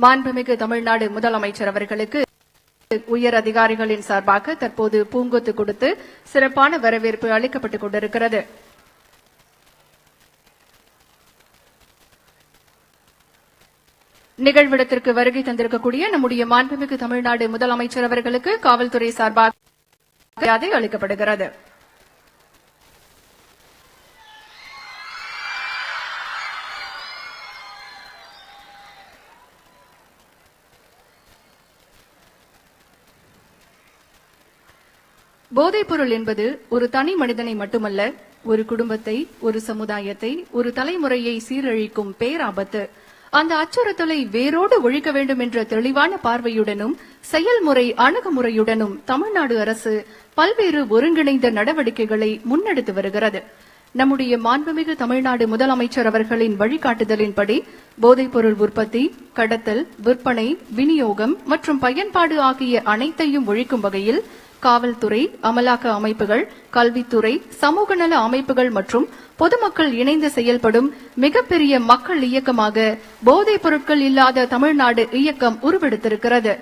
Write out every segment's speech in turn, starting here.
மாண்புமிகு தமிழ்நாடு முதலமைச்சர் அவர்களுக்கு உயர் அதிகாரிகளின் சார்பாக தற்போது பூங்கொத்து கொடுத்து சிறப்பான வரவேற்பு அளிக்கப்பட்டுக் கொண்டிருக்கிறது. நிகழ்விடத்திற்கு வருகை தந்திருக்கக்கூடிய நம்முடைய மாண்புமிகு தமிழ்நாடு முதலமைச்சர் அவர்களுக்கு காவல்துறை சார்பாக மரியாதை அளிக்கப்படுகிறது. போதைப்பொருள் என்பது ஒரு தனி மனிதனை மட்டுமல்ல, ஒரு குடும்பத்தை, ஒரு சமுதாயத்தை, ஒரு தலைமுறையை சீரழிக்கும் பேராபத்து. அந்த அச்சுறுத்தலை வேரோடு ஒழிக்க வேண்டும் என்ற தெளிவான பார்வையுடனும் செயல்முறை அணுகுமுறையுடனும் தமிழ்நாடு அரசு பல்வேறு ஒருங்கிணைந்த நடவடிக்கைகளை முன்னெடுத்து வருகிறது. நம்முடைய மாண்புமிகு தமிழ்நாடு முதலமைச்சர் அவர்களின் வழிகாட்டுதலின்படி போதைப்பொருள் உற்பத்தி, கடத்தல், விற்பனை, விநியோகம் மற்றும் பயன்பாடு ஆகிய அனைத்தையும் ஒழிக்கும் வகையில் காவல்துறை, அமலாக்க அமைப்புகள், கல்வித்துறை, சமூக நல அமைப்புகள் மற்றும் பொதுமக்கள் இணைந்து செயல்படும் மிகப்பெரிய மக்கள் இயக்கமாக போதைப் பொருட்கள் இல்லாத தமிழ்நாடு இயக்கம் உருவெடுத்திருக்கிறது.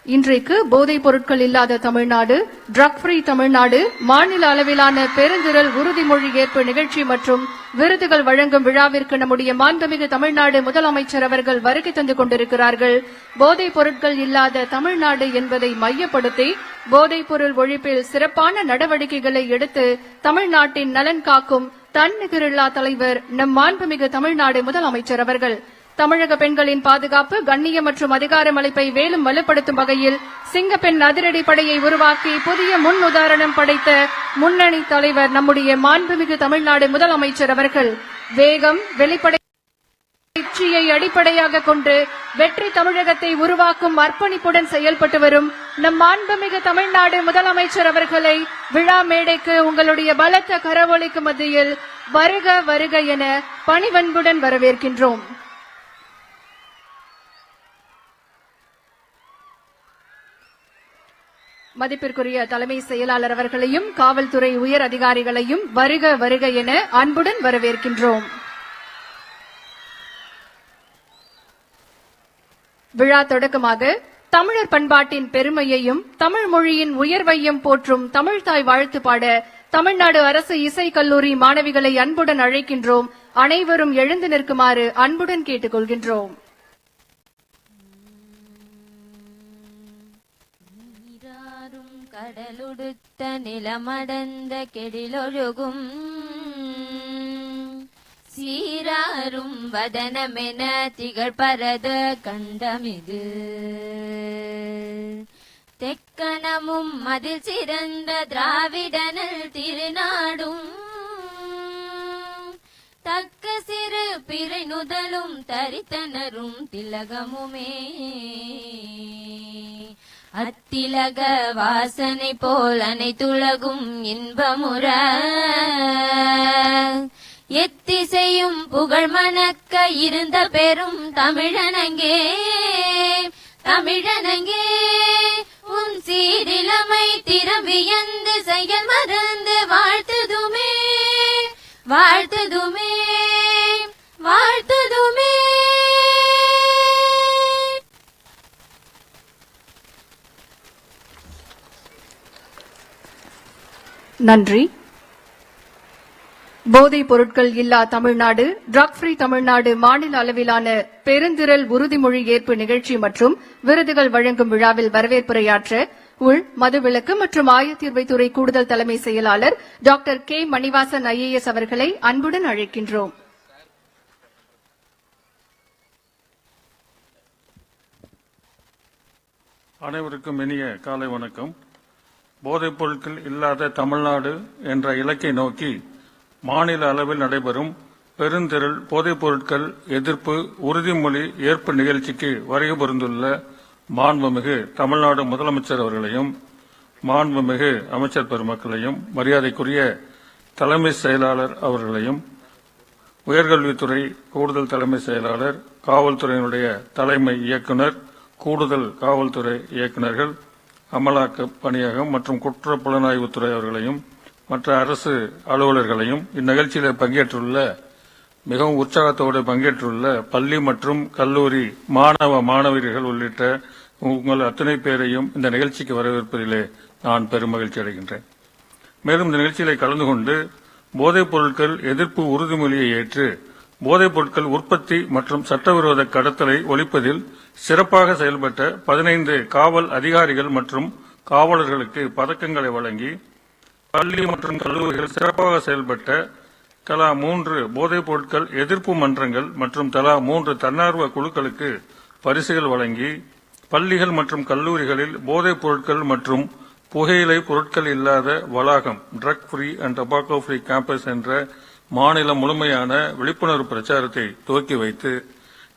இன்றைக்கு போதைப் பொருட்கள் இல்லாத தமிழ்நாடு, ட்ரக் ஃப்ரீ தமிழ்நாடு மாநில அளவிலான பெருந்திரள் உறுதிமொழி ஏற்பு நிகழ்ச்சி மற்றும் விருதுகள் வழங்கும் விழாவிற்கு நம்முடைய மாண்புமிகு தமிழ்நாடு முதலமைச்சர் அவர்கள் வருகை தந்து கொண்டிருக்கிறார்கள். போதைப் பொருட்கள் இல்லாத தமிழ்நாடு என்பதை மையப்படுத்தி போதைப் பொருள் ஒழிப்பில் சிறப்பான நடவடிக்கைகளை எடுத்து தமிழ்நாட்டின் நலன் காக்கும் தன்னிகரில்லா தலைவர் நம் மாண்புமிகு தமிழ்நாடு முதலமைச்சர் அவர்கள். தமிழக பெண்களின் பாதுகாப்பு, கண்ணியம் மற்றும் அதிகாரமளிப்பை மேலும் வலுப்படுத்தும் வகையில் சிங்கப்பெண் அதிரடி படையை உருவாக்கி புதிய முன் உதாரணம் படைத்த முன்னணி தலைவர் நம்முடைய மாண்புமிகு தமிழ்நாடு முதலமைச்சர் அவர்கள். வேகம், வெளிப்படையை அடிப்படையாக கொண்டு வெற்றி தமிழகத்தை உருவாக்கும் அர்ப்பணிப்புடன் செயல்பட்டு வரும் நம் மாண்புமிகு தமிழ்நாடு முதலமைச்சர் அவர்களை விழா மேடைக்கு உங்களுடைய பலத்த கரவொலிக்கு மத்தியில் வருக வருக என பணிவன்புடன் வரவேற்கின்றோம். மதிப்பிற்குரிய தலைமை செயலாளர் அவர்களையும் காவல்துறை உயர் அதிகாரிகளையும் வருக வருக என அன்புடன் வரவேற்கின்றோம். விழா தொடக்கமாக தமிழர் பண்பாட்டின் பெருமையையும் தமிழ் மொழியின் உயர்வையும் போற்றும் தமிழ்தாய் வாழ்த்து பாட தமிழ்நாடு அரசு இசைக் கல்லூரி மாணவிகளை அன்புடன் அழைக்கின்றோம். அனைவரும் எழுந்து நிற்குமாறு அன்புடன் கேட்டுக் கொள்கின்றோம். கடலுடுத்த நிலமடந்த கெடிலொழுகும் சீராரும் வதனமென திகழ்பரத கண்டமிது தெக்கணமும் அதில் சிறந்த திராவிடனல் திருநாடும் தக்க சிறு பிறை நுதலும் தரித்தனரும் திலகமுமே அத்திலக வாசனை போல் அனைத்துலகும் இன்பமுற எத்திசையும் புகழ் மணக்க இருந்த பெரும் தமிழனங்கே தமிழனங்கே உன் சீரிலமை திறவியந்து செயல் மறந்து வாழ்த்துதுமே வாழ்த்துதுமே வாழ்த்துதுமே. நன்றி. போதைப் பொருட்கள் இல்லா தமிழ்நாடு, ட்ரக் ஃப்ரீ தமிழ்நாடு மாநில அளவிலான பெருந்திரள் உறுதிமொழி ஏற்பு நிகழ்ச்சி மற்றும் விருதுகள் வழங்கும் விழாவில் வரவேற்புரையாற்ற உள், மதுவிலக்கு மற்றும் ஆயத்தீர்வைத்துறை கூடுதல் தலைமை செயலாளர் டாக்டர் கே மணிவாசன் IAS அவர்களை அன்புடன் அழைக்கின்றோம். அனைவருக்கும் இனிய காலை வணக்கம். போதைப் பொருட்கள் இல்லாத தமிழ்நாடு என்ற இலக்கை நோக்கி மாநில அளவில் நடைபெறும் பெருந்திரள் போதைப் பொருட்கள் எதிர்ப்பு உறுதிமொழி ஏற்பு நிகழ்ச்சிக்கு வருகை புரிந்துள்ள மாண்புமிகு தமிழ்நாடு முதலமைச்சர் அவர்களையும் மாண்புமிகு அமைச்சர் பெருமக்களையும் மரியாதைக்குரிய தலைமை செயலாளர் அவர்களையும் உயர்கல்வித்துறை கூடுதல் தலைமை செயலாளர், காவல்துறையினுடைய தலைமை இயக்குநர், கூடுதல் காவல்துறை இயக்குநர்கள், அமலாக்க பணியகம் மற்றும் குற்ற புலனாய்வுத்துறை அவர்களையும் மற்ற அரசு அலுவலர்களையும் இந்நிகழ்ச்சியில் பங்கேற்றுள்ள மிகவும் உற்சாகத்தோடு பங்கேற்றுள்ள பள்ளி மற்றும் கல்லூரி மாணவர்கள் உள்ளிட்ட உங்கள் அத்தனை பேரையும் இந்த நிகழ்ச்சிக்கு வரவேற்பதிலே நான் பெருமகிழ்ச்சி அடைகின்றேன். மேலும் இந்த நிகழ்ச்சியிலே கலந்து கொண்டு போதைப் பொருட்கள் எதிர்ப்பு உறுதிமொழியை ஏற்று போதைப் பொருட்கள் உற்பத்தி மற்றும் சட்டவிரோத கடத்தலை ஒழிப்பதில் சிறப்பாக செயல்பட்ட 15 காவல் அதிகாரிகள் மற்றும் காவலர்களுக்கு பதக்கங்களை வழங்கி பள்ளி மற்றும் கல்லூரிகள் சிறப்பாக செயல்பட்ட தலா 3 போதைப் பொருட்கள் எதிர்ப்பு மன்றங்கள் மற்றும் தலா 3 தன்னார்வ குழுக்களுக்கு பரிசுகள் வழங்கி பள்ளிகள் மற்றும் கல்லூரிகளில் போதைப் பொருட்கள் மற்றும் புகையிலை பொருட்கள் இல்லாத வளாகம் drug free and tobacco free campus என்ற மாநிலம் முழுமையான விழிப்புணர்வு பிரச்சாரத்தை துவக்கி வைத்து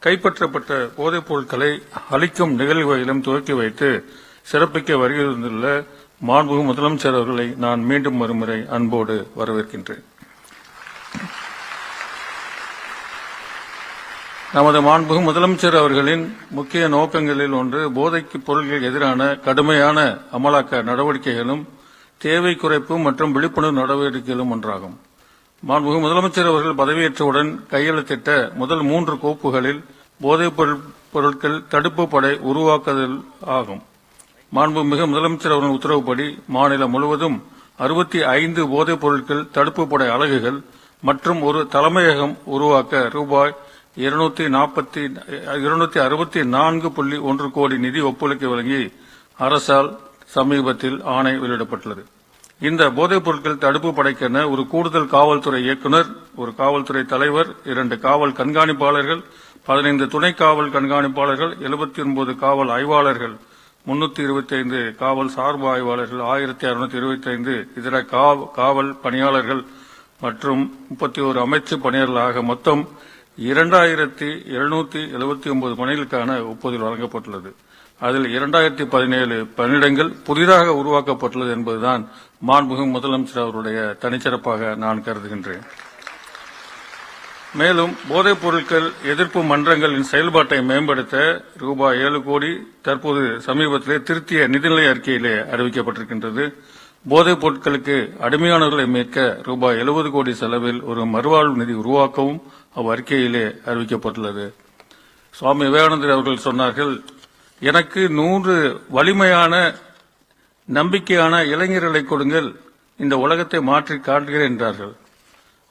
கைப்பற்றப்பட்ட போதைப் பொருட்களை அளிக்கும் நிகழ்வுகளிலும் துவக்கி வைத்து சிறப்பிக்க வருகின்ற மாண்புமிகு முதலமைச்சர் அவர்களை நான் மீண்டும் ஒருமுறை அன்போடு வரவேற்கின்றேன். நமது மாண்புமிகு முதலமைச்சர் அவர்களின் முக்கிய நோக்கங்களில் ஒன்று போதைக்கு பொருட்களுக்கு எதிரான கடுமையான அமலாக்க நடவடிக்கைகளும் தேவை குறைப்பு மற்றும் விழிப்புணர்வு நடவடிக்கைகளும் ஒன்றாகும். மாண்புமிகு முதலமைச்சர் அவர்கள் பதவியேற்றவுடன் கையெழுத்திட்ட முதல் 3 கோப்புகளில் போதைப் பொருட்கள் தடுப்பு படை உருவாக்குதல் ஆகும். மாண்புமிகு முதலமைச்சர் அவர்கள் உத்தரவுப்படி மாநிலம் முழுவதும் 65 போதைப் பொருட்கள் தடுப்பு படை அலகுகள் மற்றும் ஒரு தலைமையகம் உருவாக்க ரூபாய் 264.1 கோடி நிதி ஒப்புதல் வழங்கி அரசால் சமீபத்தில் ஆணை வெளியிடப்பட்டுள்ளது. இந்த போதைப் பொருட்கள் தடுப்பு படைக்கென ஒரு கூடுதல் காவல்துறை இயக்குநர், ஒரு காவல்துறை தலைவர், 2 காவல் கண்காணிப்பாளர்கள், 15 துணை காவல் கண்காணிப்பாளர்கள், 79 காவல் ஆய்வாளர்கள், 325 காவல் சார்பு ஆய்வாளர்கள், 1625 இதர காவல் பணியாளர்கள் மற்றும் 31 அமைச்சு பணியாளர்களாக மொத்தம் 2779 பணிகளுக்கான ஒப்புதல் வழங்கப்பட்டுள்ளது. அதில் 2017 பணியிடங்கள் புதிதாக உருவாக்கப்பட்டுள்ளது என்பதுதான் மாண்புமிகு முதலமைச்சர் அவருடைய தனிச்சிறப்பாக நான் கருதுகின்றேன். மேலும் போதைப் பொருட்கள் எதிர்ப்பு மன்றங்களின் செயல்பாட்டை மேம்படுத்த ரூபாய் 7 கோடி தற்போது சமீபத்திலே திருத்திய நிதிநிலை அறிக்கையிலே அறிவிக்கப்பட்டிருக்கின்றது. போதைப் பொருட்களுக்கு அடிமையானவர்களை மீட்க ரூபாய் 70 கோடி செலவில் ஒரு மறுவாழ்வு நிதி உருவாக்கவும் அவ்வறிக்கையிலே அறிவிக்கப்பட்டுள்ளது. சுவாமி விவேகானந்தர் அவர்கள் சொன்னார்கள், எனக்கு 100 வலிமையான நம்பிக்கையான இளைஞர்களை கொடுங்கள், இந்த உலகத்தை மாற்றி காட்டுகிறேன் என்றார்கள்.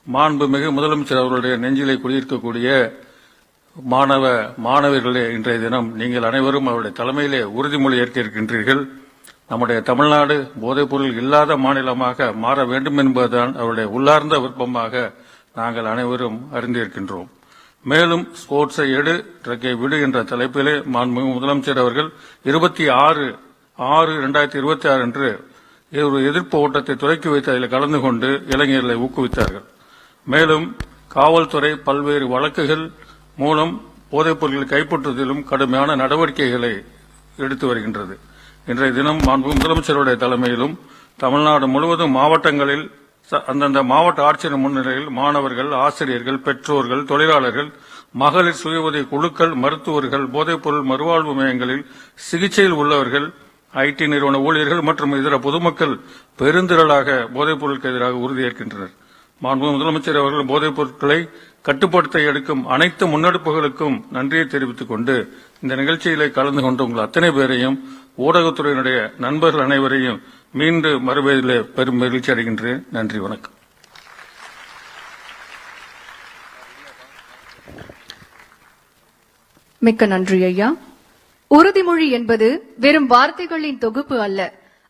மாண்புமிகு முதலமைச்சர் அவர்களுடைய நெஞ்சிலே குடியிருக்கக்கூடிய மாணவர்களே, இன்றைய தினம் நீங்கள் அனைவரும் அவருடைய தலைமையிலே உறுதிமொழி ஏற்க இருக்கின்றீர்கள். நம்முடைய தமிழ்நாடு போதைப் பொருள் இல்லாத மாநிலமாக மாற வேண்டும் என்பதுதான் அவருடைய உள்ளார்ந்த விருப்பமாக நாங்கள் அனைவரும் அறிந்திருக்கின்றோம். மேலும் ஸ்போர்ட்ஸை எடு, ட்ரக்கை விடு என்ற தலைப்பிலே மாண்புமிகு முதலமைச்சர் அவர்கள் 26/6/2026 அன்று ஒரு எதிர்ப்பு ஓட்டத்தை துவக்கி வைத்து அதில் கலந்து கொண்டு இளைஞர்களை ஊக்குவித்தார்கள். மேலும் காவல்துறை பல்வேறு வழக்குகள் மூலம் போதைப் பொருட்களை கைப்பற்றுவதிலும் கடுமையான நடவடிக்கைகளை எடுத்து வருகின்றது. இன்றைய தினம் மாண்புமிகு முதலமைச்சருடைய தலைமையிலும் தமிழ்நாடு முழுவதும் மாவட்டங்களில் அந்தந்த மாவட்ட ஆட்சியர் முன்னிலையில் மாணவர்கள், ஆசிரியர்கள், பெற்றோர்கள், தொழிலாளர்கள், மகளிர் சுய உதவி குழுக்கள், மருத்துவர்கள், போதைப் பொருள் மறுவாழ்வு மையங்களில் சிகிச்சையில் உள்ளவர்கள், ஐடி நிறுவன ஊழியர்கள் மற்றும் இதர பொதுமக்கள் பெருந்திரளாக போதைப் பொருளுக்கு எதிராக உறுதியேற்கின்றனர். மாண்புமிகு முதலமைச்சர் அவர்கள் போதைப் பொருட்களை கட்டுப்படுத்த எடுக்கும் அனைத்து முன்னெடுப்புகளுக்கும் நன்றியை தெரிவித்துக் கொண்டு இந்த நிகழ்ச்சியிலே கலந்து கொண்டு உங்கள் அத்தனை பேரையும் ஊடகத்துறையினுடைய நண்பர்கள் அனைவரையும் மீண்டும் மறுபடியிலே பெரும் மகிழ்ச்சி அடைகின்றேன். நன்றி, வணக்கம். மிக்க நன்றி ஐயா. உறுதிமொழி என்பது வெறும் வார்த்தைகளின் தொகுப்பு அல்ல,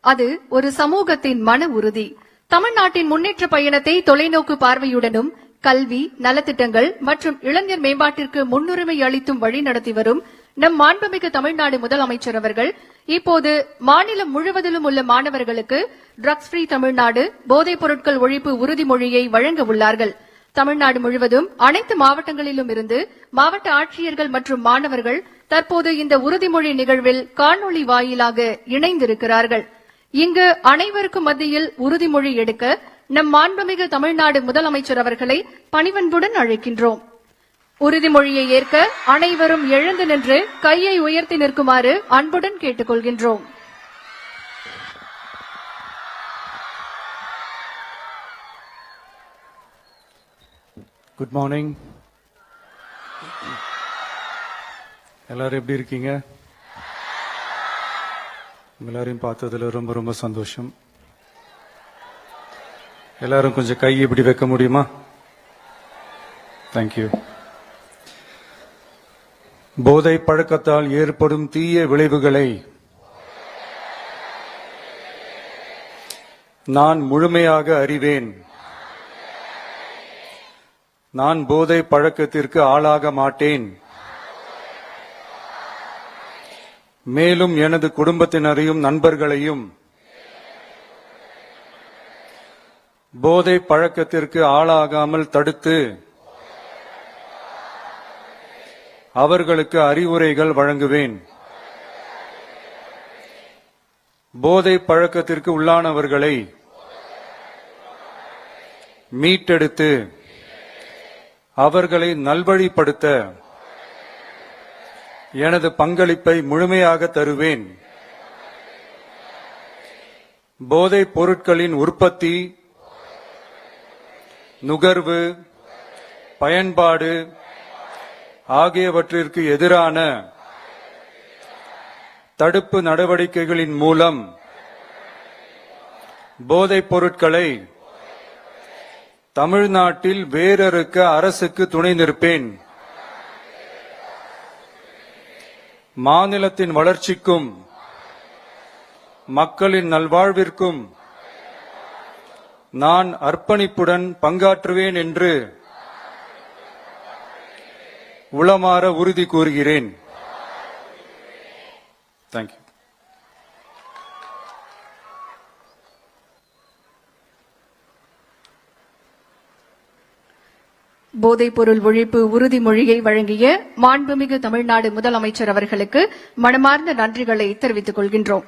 அது ஒரு சமூகத்தின் மன உறுதி. தமிழ்நாட்டின் முன்னேற்ற பயணத்தை தொலைநோக்கு பார்வையுடனும் கல்வி, நலத்திட்டங்கள் மற்றும் இளைஞர் மேம்பாட்டிற்கு முன்னுரிமை அளித்தும் வழிநடத்தி வரும் நம் மாண்புமிகு தமிழ்நாடு முதலமைச்சர் அவர்கள் இப்போது மாநிலம் முழுவதிலும் உள்ள மாணவர்களுக்கு ட்ரக்ஸ் ஃப்ரீ தமிழ்நாடு, போதைப் பொருட்கள் ஒழிப்பு உறுதிமொழியை வழங்க உள்ளார்கள். தமிழ்நாடு முழுவதும் அனைத்து மாவட்டங்களிலும் இருந்து மாவட்ட ஆட்சியர்கள் மற்றும் மாணவர்கள் தற்போது இந்த உறுதிமொழி நிகழ்வில் காணொளி வாயிலாக இணைந்திருக்கிறார்கள். இங்கு அனைவருக்கும் மத்தியில் உறுதிமொழி எடுக்க நம் மாண்புமிகு தமிழ்நாடு முதலமைச்சர் அவர்களை பணிவன்புடன் அழைக்கின்றோம். உறுதிமொழியை ஏற்க அனைவரும் எழுந்து நின்று கையை உயர்த்தி நிற்குமாறு அன்புடன் கேட்டுக்கொள்கின்றோம். Good morning, எல்லாரும் எப்படி இருக்கீங்க? எல்லாரையும் பார்த்ததுல ரொம்ப ரொம்ப சந்தோஷம். எல்லாரும் கொஞ்சம் கை இப்படி வைக்க முடியுமா? தேங்க்யூ. போதை பழக்கத்தால் ஏற்படும் தீய விளைவுகளை நான் முழுமையாக அறிவேன். நான் போதை பழக்கத்திற்கு ஆளாக மாட்டேன். மேலும் எனது குடும்பத்தினரையும் நண்பர்களையும் போதை பழக்கத்திற்கு ஆளாகாமல் தடுத்து அவர்களுக்கு அறிவுரைகள் வழங்குவேன். போதை பழக்கத்திற்கு உள்ளானவர்களை மீட்டெடுத்து அவர்களை நல்வழிப்படுத்த எனது பங்களிப்பை முழுமையாக தருவேன். போதைப் பொருட்களின் உற்பத்தி, நுகர்வு, பயன்பாடு ஆகியவற்றிற்கு எதிரான தடுப்பு நடவடிக்கைகளின் மூலம் போதைப் பொருட்களை தமிழ்நாட்டில் வேரறுக்க அரசுக்கு துணை நிற்பேன். மாநிலத்தின் வளர்ச்சிக்கும் மக்களின் நல்வாழ்விற்கும் நான் அர்ப்பணிப்புடன் பங்காற்றுவேன் என்று உளமாற உறுதி கூறுகிறேன். தேங்க்யூ. போதைப்பொருள் ஒழிப்பு உறுதிமொழியை வழங்கிய மாண்புமிகு தமிழ்நாடு முதலமைச்சர் அவர்களுக்கு மனமார்ந்த நன்றிகளை தெரிவித்துக் கொள்கின்றோம்.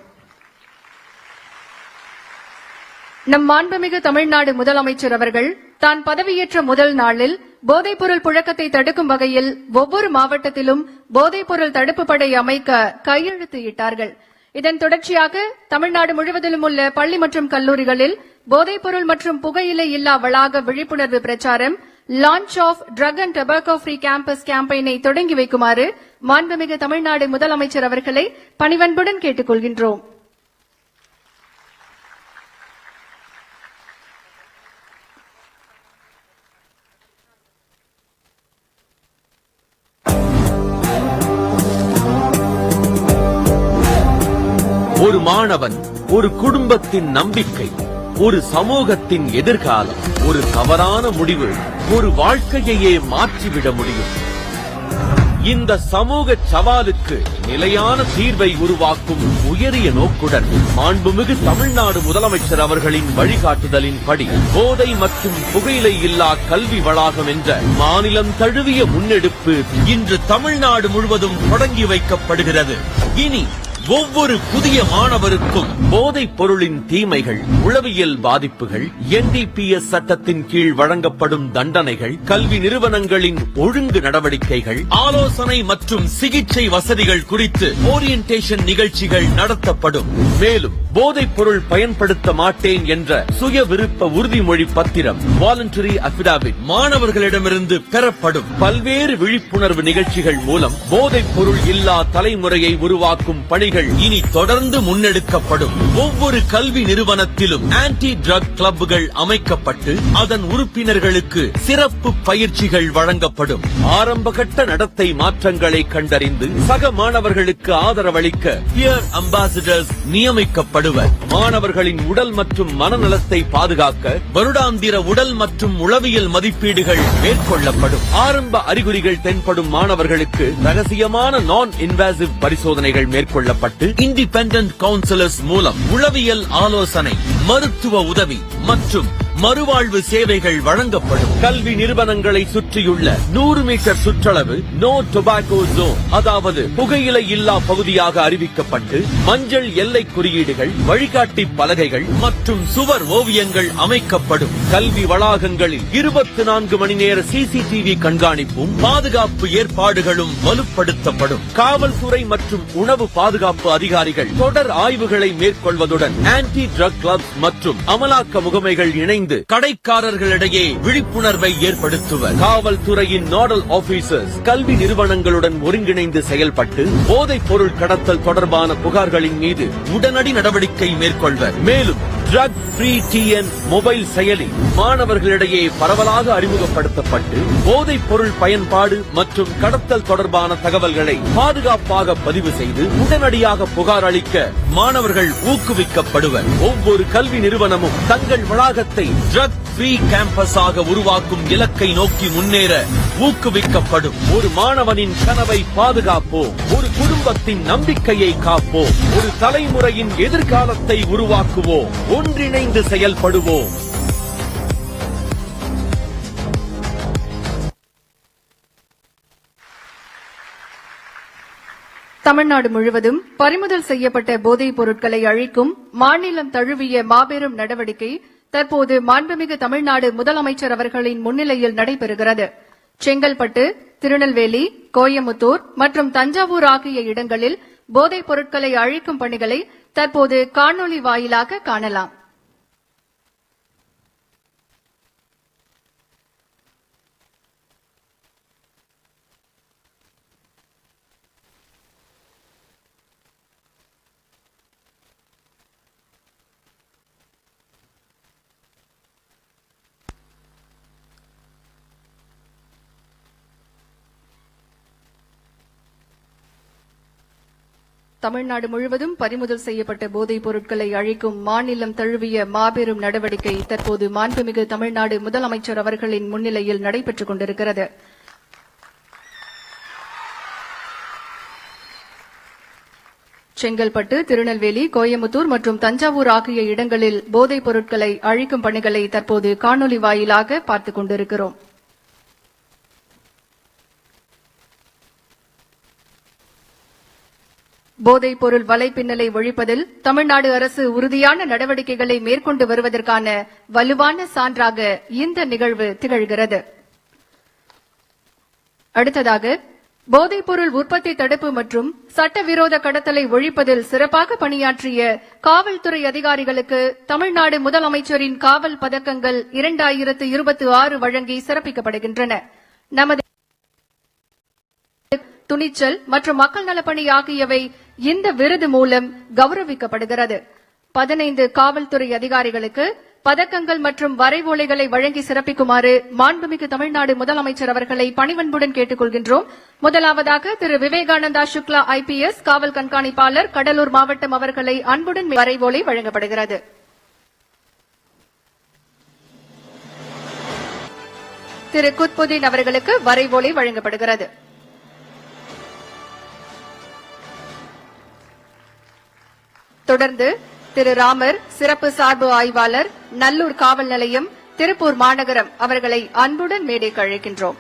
நம் மாண்புமிகு தமிழ்நாடு முதலமைச்சர் அவர்கள் தான் பதவியேற்ற முதல் நாளில் போதைப்பொருள் புழக்கத்தை தடுக்கும் வகையில் ஒவ்வொரு மாவட்டத்திலும் போதைப்பொருள் தடுப்பு படை அமைக்க கையெழுத்து இட்டார்கள். இதன் தொடர்ச்சியாக தமிழ்நாடு முழுவதிலும் உள்ள பள்ளி மற்றும் கல்லூரிகளில் போதைப்பொருள் மற்றும் புகையிலை இல்லா வளாக விழிப்புணர்வு பிரச்சாரம் launch of drug and tobacco free campus கேம்பெயினை தொடங்கி வைக்குமாறு மாண்புமிகு தமிழ்நாடு முதலமைச்சர் அவர்களை பணிவன்புடன் கேட்டுக் கொள்கின்றோம். ஒரு மாணவன், ஒரு குடும்பத்தின் நம்பிக்கை, ஒரு சமூகத்தின் எதிர்காலம். ஒரு தவறான முடிவு ஒரு வாழ்க்கையையே மாற்றிவிட முடியும். இந்த சமூக சவாலுக்கு நிலையான தீர்வை உருவாக்கும் உயரிய நோக்குடன் மாண்புமிகு தமிழ்நாடு முதலமைச்சர் அவர்களின் வழிகாட்டுதலின்படி போதை மற்றும் புகையிலை இல்லா கல்வி வளாகம் என்ற மாநிலம் தழுவிய முன்னெடுப்பு இன்று தமிழ்நாடு முழுவதும் தொடங்கி வைக்கப்படுகிறது. இனி ஒவ்வொரு புதிய மாணவருக்கும் போதைப் பொருளின் தீமைகள், உளவியல் பாதிப்புகள், NDPS சட்டத்தின் கீழ் வழங்கப்படும் தண்டனைகள், கல்வி நிறுவனங்களின் ஒழுங்கு நடவடிக்கைகள், ஆலோசனை மற்றும் சிகிச்சை வசதிகள் குறித்து ஓரியன்டேஷன் நிகழ்ச்சிகள் நடத்தப்படும். மேலும் போதைப் பொருள் பயன்படுத்த மாட்டேன் என்ற சுய விருப்ப உறுதிமொழி பத்திரம் வாலண்டரி அபிடாவிட் மாணவர்களிடமிருந்து பெறப்படும். பல்வேறு விழிப்புணர்வு நிகழ்ச்சிகள் மூலம் போதைப் பொருள் இல்லா தலைமுறையை உருவாக்கும் பணிகள் இனி தொடர்ந்து முன்னெடுக்கப்படும். ஒவ்வொரு கல்வி நிறுவனத்திலும் ஆன்டி ட்ரக் கிளப்புகள் அமைக்கப்பட்டு அதன் உறுப்பினர்களுக்கு சிறப்பு பயிற்சிகள் வழங்கப்படும். ஆரம்பகட்ட நடத்தை மாற்றங்களை கண்டறிந்து சக மாணவர்களுக்கு ஆதரவளிக்க பியர் அம்பாசிடர்ஸ் நியமிக்கப்படுவர். மாணவர்களின் உடல் மற்றும் மனநலத்தை பாதுகாக்க வருடாந்திர உடல் மற்றும் உளவியல் மதிப்பீடுகள் மேற்கொள்ளப்படும். ஆரம்ப அறிகுறிகள் தென்படும் மாணவர்களுக்கு ரகசியமான நான் இன்வாசிவ் பரிசோதனைகள் மேற்கொள்ளப்படும். இண்டிபெண்டன்ட் கவுன்சிலர்ஸ் மூலம் உளவியல் ஆலோசனை, மருத்துவ உதவி மற்றும் மறுவாழ்வு சேவைகள் வழங்கப்படும். கல்வி நிறுவனங்களை சுற்றியுள்ள 100 மீட்டர் சுற்றளவு நோ டொபாக்கோ ஜோன், அதாவது புகையிலை இல்லா பகுதியாக அறிவிக்கப்பட்டு மஞ்சள் எல்லை குறியீடுகள், வழிகாட்டி பலகைகள் மற்றும் சுவர் ஓவியங்கள் அமைக்கப்படும். கல்வி வளாகங்களில் 24 மணி நேர CCTV கண்காணிப்பும் பாதுகாப்பு ஏற்பாடுகளும் வலுப்படுத்தப்படும். காவல்துறை மற்றும் உணவு பாதுகாப்பு அதிகாரிகள் தொடர் ஆய்வுகளை மேற்கொள்வதுடன் ஆன்டி ட்ரக் கிளப்ஸ் மற்றும் அமலாக்க முகமைகள் இணைந்து இணைந்து கடைக்காரர்களிடையே விழிப்புணர்வை ஏற்படுத்துவர். காவல்துறையின் நோடல் ஆபீசர்ஸ் கல்வி நிறுவனங்களுடன் ஒருங்கிணைந்து செயல்பட்டு போதைப் பொருள் கடத்தல் தொடர்பான புகார்களின் மீது உடனடி நடவடிக்கை மேற்கொள்வர். மேலும் ட்ரக் ஃப்ரீ டிஎன் மொபைல் செயலி மாணவர்களிடையே பரவலாக அறிமுகப்படுத்தப்பட்டு போதைப் பொருள் பயன்பாடு மற்றும் கடத்தல் தொடர்பான தகவல்களை பாதுகாப்பாக பதிவு செய்து உடனடியாக புகார் அளிக்க மாணவர்கள் ஊக்குவிக்கப்படுவர். ஒவ்வொரு கல்வி நிறுவனமும் தங்கள் வளாகத்தை ட்ரக் ஃப்ரீ கேம்பஸாக உருவாக்கும் இலக்கை நோக்கி முன்னேற ஊக்குவிக்கப்படும். ஒரு மாணவனின் கனவை பாதுகாப்போம், ஒரு குடும்பத்தின் நம்பிக்கையை காப்போம், ஒரு தலைமுறையின் எதிர்காலத்தை உருவாக்குவோம். ஒன்றிணைந்து செயல்படுவோம். தமிழ்நாடு முழுவதும் பறிமுதல் செய்யப்பட்ட போதைப் பொருட்களை அழிக்கும் மாநிலம் தழுவிய மாபெரும் நடவடிக்கை தற்போது மாண்புமிகு தமிழ்நாடு முதலமைச்சர் அவர்களின் முன்னிலையில் நடைபெறுகிறது. செங்கல்பட்டு, திருநெல்வேலி, கோயமுத்தூர் மற்றும் தஞ்சாவூர் ஆகிய இடங்களில் போதைப் பொருட்களை அழிக்கும் பணிகளை தற்போது காணொலி வாயிலாக காணலாம். தமிழ்நாடு முழுவதும் பறிமுதல் செய்யப்பட்ட போதைப் பொருட்களை அழிக்கும் மாநிலம் தழுவிய மாபெரும் நடவடிக்கை தற்போது மாண்புமிகு தமிழ்நாடு முதலமைச்சர் அவர்களின் முன்னிலையில் நடைபெற்றுக் கொண்டிருக்கிறது. செங்கல்பட்டு, திருநெல்வேலி, கோயமுத்தூர் மற்றும் தஞ்சாவூர் ஆகிய இடங்களில் போதைப் பொருட்களை அழிக்கும் பணிகளை தற்போது காணொலி வாயிலாக பார்த்துக் கொண்டிருக்கிறோம். போதைப் பொருள் வலைப்பின்னலை ஒழிப்பதில் தமிழ்நாடு அரசு உறுதியான நடவடிக்கைகளை மேற்கொண்டு வருவதற்கான வலுவான சான்றாக இந்த நிகழ்வு திகழ்கிறது. அடுத்ததாக போதைப் பொருள் உற்பத்தி தடுப்பு மற்றும் சட்டவிரோத கடத்தலை ஒழிப்பதில் சிறப்பாக பணியாற்றிய காவல்துறை அதிகாரிகளுக்கு தமிழ்நாடு முதலமைச்சரின் காவல் பதக்கங்கள் 2026 வழங்கி சிறப்பிக்கப்படுகின்றன. நமது துணிச்சல் மற்றும் மக்கள் நலப்பணி ஆகியவை இந்த விருது மூலம் கௌரவிக்கப்படுகிறது. 15 காவல்துறை அதிகாரிகளுக்கு பதக்கங்கள் மற்றும் வரைவோலைகளை வழங்கி சிறப்பிக்குமாறு மாண்புமிகு தமிழ்நாடு முதலமைச்சர் அவர்களை பணிவன்புடன் கேட்டுக் கொள்கின்றோம். முதலாவதாக திரு விவேகானந்தா சுக்லா IPS காவல் கண்காணிப்பாளர், கடலூர் மாவட்டம் அவர்களை அன்புடன் வரைவோலை வழங்கப்படுகிறது. திரு குத்புதீன் அவர்களுக்கு வரைவோலை வழங்கப்படுகிறது. தொடர்ந்து திரு ராமர், சிறப்பு சார்பு ஆய்வாளர், நல்லூர் காவல் நிலையம், திருப்பூர் மாநகரம் அவர்களை அன்புடன் மேடைக்கு அழைக்கின்றோம்.